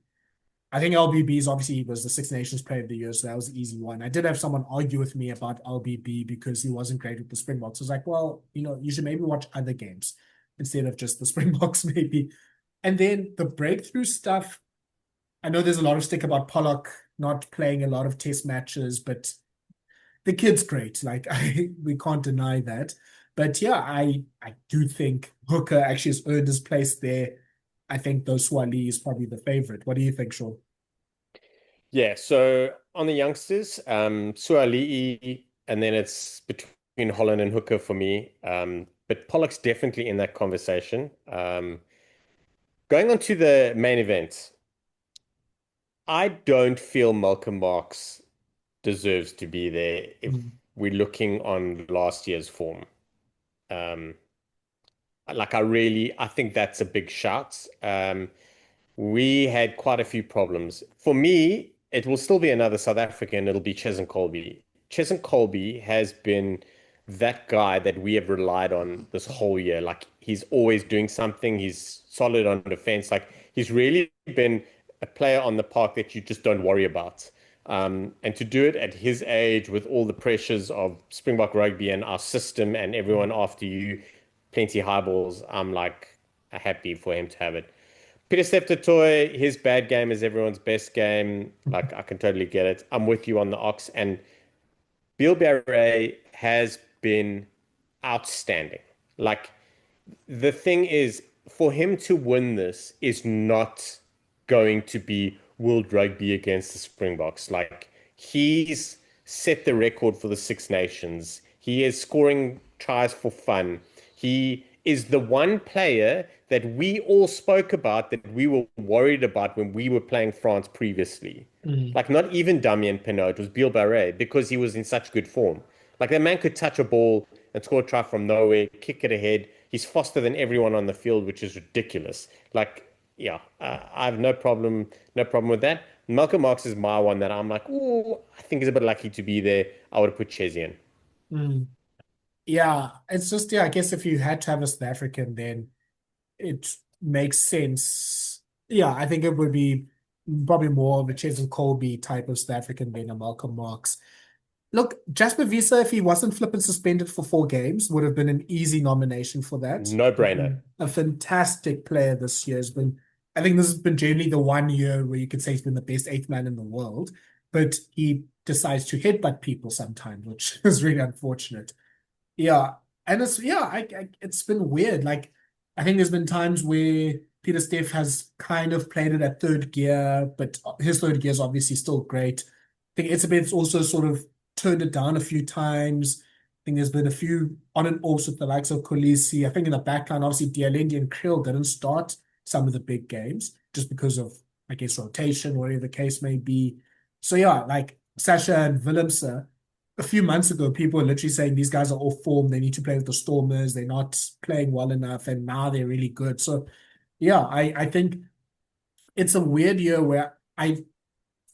I think LBB's obviously was the Six Nations Player of the Year, so that was the easy one. I did have someone argue with me about LBB because he wasn't great with the Springboks. I was like, well, you should maybe watch other games instead of just the Springboks, maybe. And then the breakthrough stuff, I know there's a lot of stick about Pollock not playing a lot of test matches, but the kid's great. Like we can't deny that. But yeah, I do think Hooker actually has earned his place there. I think though Swali is probably the favorite. What do you think, Sean? Yeah, so on the youngsters, Suali'i, and then it's between Holland and Hooker for me. But Pollock's definitely in that conversation. Going on to the main event, I don't feel Malcolm Marx deserves to be there if Mm. we're looking on last year's form. Um, I think that's a big shout. We had quite a few problems. For me, it will still be another South African. It'll be Chesson Colby. Chesson Colby has been that guy that we have relied on this whole year. Like he's always doing something. He's solid on defense. Like he's really been a player on the park that you just don't worry about. And to do it at his age with all the pressures of Springbok rugby and our system and everyone after you, plenty high balls, I'm like happy for him to have it. Peter Steph his bad game is everyone's best game. Like I can totally get it. I'm with you on the Ox, and Bill Barret has been outstanding. Like the thing is, for him to win this is not going to be World Rugby against the Springboks. Like he's set the record for the Six Nations. He is scoring tries for fun. He is the one player that we all spoke about that we were worried about when we were playing France previously. Mm, Like not even Damien Penaud, it was Bill Barret because he was in such good form. Like that man could touch a ball and score a try from nowhere, kick it ahead. He's faster than everyone on the field, which is ridiculous. Like, yeah, I have no problem with that. Malcolm Marx is my one that I'm like, oh, I think he's a bit lucky to be there. I would have put Chesney in. mm. Yeah, it's just, yeah, I guess if you had to have a South African, then it makes sense. Yeah, I think it would be probably more of a Cheslin Colby type of South African than a Malcolm Marx. Look, Jasper Wiese, if he wasn't flipping suspended for 4 games, would have been an easy nomination for that. No brainer. A fantastic player this year has been. I think this has been generally the one year where you could say he's been the best eighth man in the world, but he decides to headbutt people sometimes, which is really unfortunate. Yeah, and it's yeah, it's been weird. Like I think there's been times where Peter Steff has kind of played it at third gear, but his third gear is obviously still great. I think Etzebeth's also sort of turned it down a few times. I think there's been a few on and offs with the likes of Kolisi. I think in the backline, obviously Dialendi and Kriel didn't start some of the big games just because of, I guess, rotation, whatever the case may be. So yeah, like Sasha and Willemse a few months ago, people were literally saying these guys are off form. They need to play with the Stormers. They're not playing well enough, and now they're really good. So, yeah, I think it's a weird year where I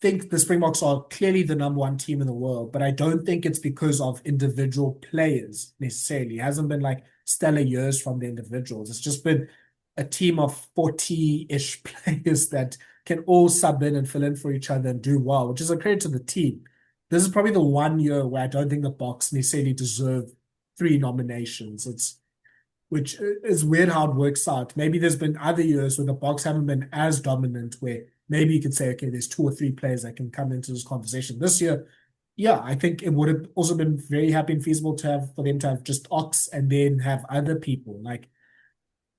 think the Springboks are clearly the number one team in the world, but I don't think it's because of individual players necessarily. It hasn't been like stellar years from the individuals. It's just been a team of 40-ish players that can all sub in and fill in for each other and do well, which is a credit to the team. This is probably the one year where I don't think the Boks necessarily deserve 3 nominations. It's which is weird how it works out. Maybe there's been other years where the Boks haven't been as dominant, where maybe you could say, okay, there's 2 or 3 players that can come into this conversation. This year, yeah, I think it would have also been very happy and feasible to have for them to have just Ox and then have other people. Like,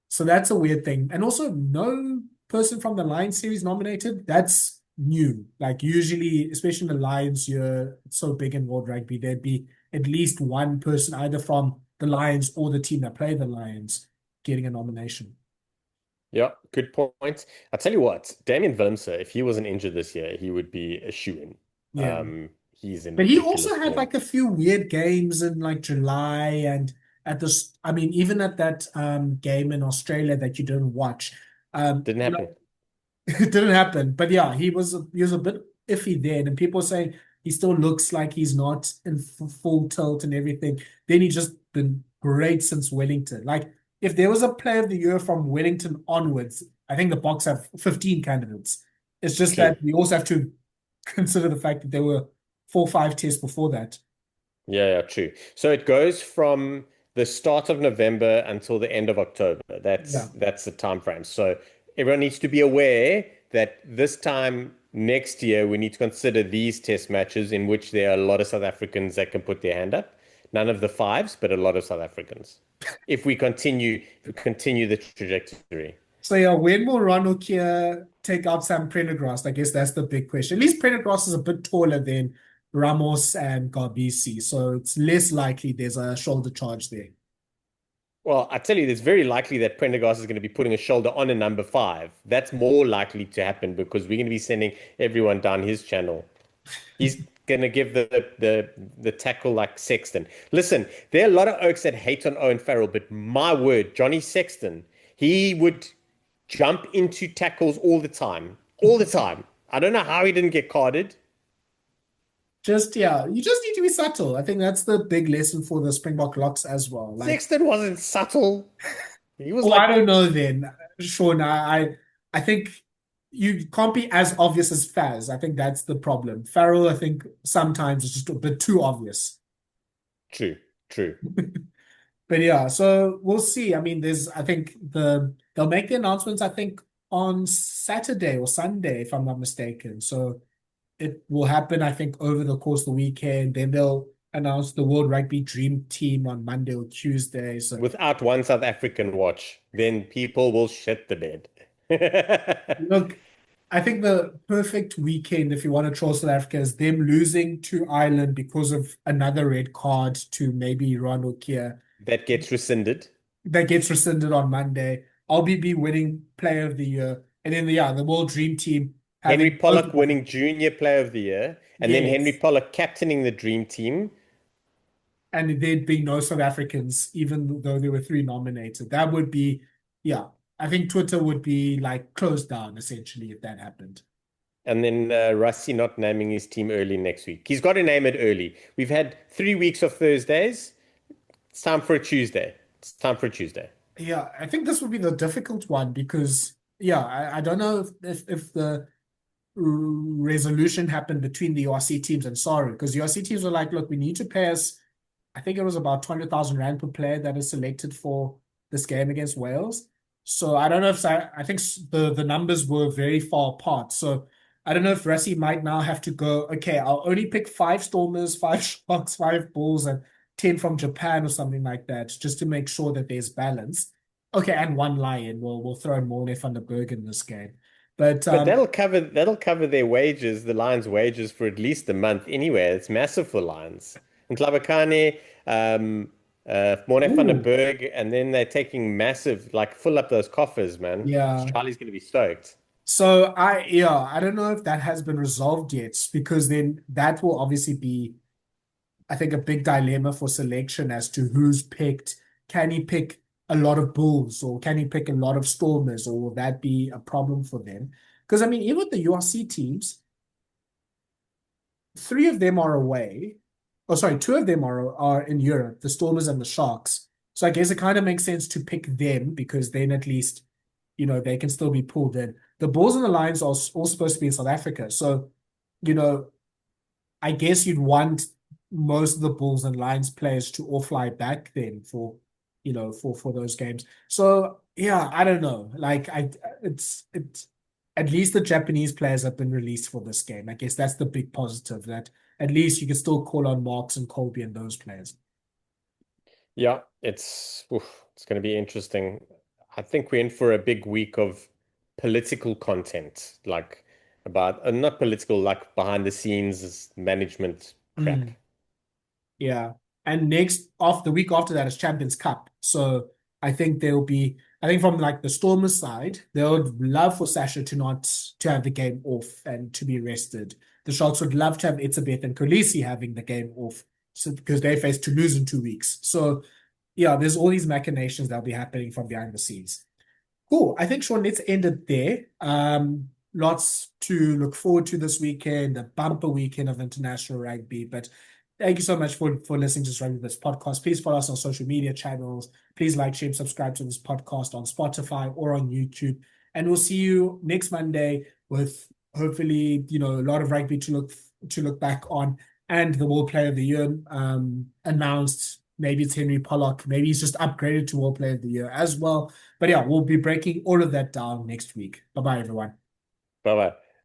so that's a weird thing. And also, no person from the Lions series nominated. That's new. Like, usually, especially in the Lions, you're so big in world rugby, there'd be at least one person either from the Lions or the team that play the Lions getting a nomination. Yeah, good point. I tell you what, Damien Willemse, if he wasn't injured this year, he would be a shoo-in. Yeah. He's in But he ridiculous also had form. like a few weird games in like July and at this, I mean, even at that game in Australia that you didn't watch. Didn't happen. It didn't happen, but yeah, he was a bit iffy then, and people saying he still looks like he's not in full tilt and everything. Then he just been great since Wellington. Like if there was a player of the year from Wellington onwards, I think the Boks have 15 candidates. It's just True. that we also have to consider the fact that there were 4 or 5 tests before that. Yeah, yeah, true. So it goes from the start of November until the end of October. Yeah. That's the time frame. So everyone needs to be aware that this time next year we need to consider these test matches in which there are a lot of South Africans that can put their hand up. None of the fives, but a lot of South Africans. If we continue the trajectory. So yeah, when will Ranocchia take out Sam Prendergast? I guess that's the big question. At least Prendergast is a bit taller than Ramos and Garbisi, so it's less likely there's a shoulder charge there. Well, I tell you, it's very likely that Prendergast is going to be putting a shoulder on a number five. That's more likely to happen because we're going to be sending everyone down his channel. He's going to give the tackle like Sexton. Listen, there are a lot of Oaks that hate on Owen Farrell, but my word, Johnny Sexton, he would jump into tackles all the time. All the time. I don't know how he didn't get carded. Just yeah, you just need to be subtle. I think that's the big lesson for the Springbok locks as well. Like, Sexton wasn't subtle. He was oh, I like, don't know then, Sean. I think you can't be as obvious as Faz. I think that's the problem. Farrell, I think sometimes is just a bit too obvious. true, true. But yeah, so we'll see. I mean, I think they'll make the announcements, I think, on Saturday or Sunday, if I'm not mistaken. So it will happen, I think, over the course of the weekend. Then they'll announce the World Rugby Dream Team on Monday or Tuesday. So Without one South African watch, then people will shit the bed. look, I think the perfect weekend, if you want to troll South Africa, is them losing to Ireland because of another red card to maybe Ronald Kier. That gets rescinded. That gets rescinded on Monday. RBB winning player of the year. And then, yeah, the World Dream Team. Henry having both of Pollock them. winning Junior Player of the Year, and then Henry Yes. Pollock captaining the dream team. And there'd be no South Africans, even though there were three nominated. That would be, yeah, I think Twitter would be like closed down essentially if that happened. And then Rassie not naming his team early next week. He's got to name it early. We've had 3 weeks of Thursdays. It's time for a Tuesday. It's time for a Tuesday. Yeah, I think this would be the difficult one because, yeah, I don't know if the resolution happened between the URC teams and Saru because the URC teams were like, look, we need to pay us, I think it was about 200,000 Rand per player that is selected for this game against Wales. So I don't know if I think the numbers were very far apart. So I don't know if Rassie might now have to go, okay, I'll only pick five Stormers, five Sharks, five Bulls, and 10 from Japan or something like that, just to make sure that there's balance. Okay, and one Lion. We'll throw in Morne van der Berg in this game. But But that'll cover their wages, the Lions' wages for at least a month anyway. It's massive for Lions. And Tlabakane, Morne van der ooh, Berg, and then they're taking massive, like fill up those coffers, man. yeah. Charlie's gonna be stoked. So I don't know if that has been resolved yet, because then that will obviously be, I think, a big dilemma for selection as to who's picked. Can he pick a lot of Bulls or can he pick a lot of Stormers, or will that be a problem for them? Because I mean, even with the URC teams, three of them are away. Oh, sorry, two of them are in Europe, the Stormers and the Sharks. So I guess it kind of makes sense to pick them because then at least, they can still be pulled in. The Bulls and the Lions are all supposed to be in South Africa. So, you know, I guess you'd want most of the Bulls and Lions players to all fly back then for those games. So yeah, I don't know. Like it's at least the Japanese players have been released for this game. I guess that's the big positive, that at least you can still call on Marks and Colby and those players. Yeah, it's going to be interesting. I think we're in for a big week of political content, like about not political, like behind the scenes management crap. Mm. Yeah. And next off the week after that is Champions Cup. So I think from like the Stormers side, they would love for Sasha to have the game off and to be rested. The Sharks would love to have Itzebeth and Kolisi having the game off, so because they face Toulouse in 2 weeks. So yeah, there's all these machinations that'll be happening from behind the scenes. Cool. I think, Sean, let's end it there. Lots to look forward to this weekend, a bumper weekend of international rugby. But thank you so much for listening to this podcast. Please follow us on social media channels. Please like, share, and subscribe to this podcast on Spotify or on YouTube. And we'll see you next Monday with hopefully, a lot of rugby to look back on, and the World Player of the Year announced. Maybe it's Henry Pollock. Maybe he's just upgraded to World Player of the Year as well. But yeah, we'll be breaking all of that down next week. Bye bye, everyone. Bye bye.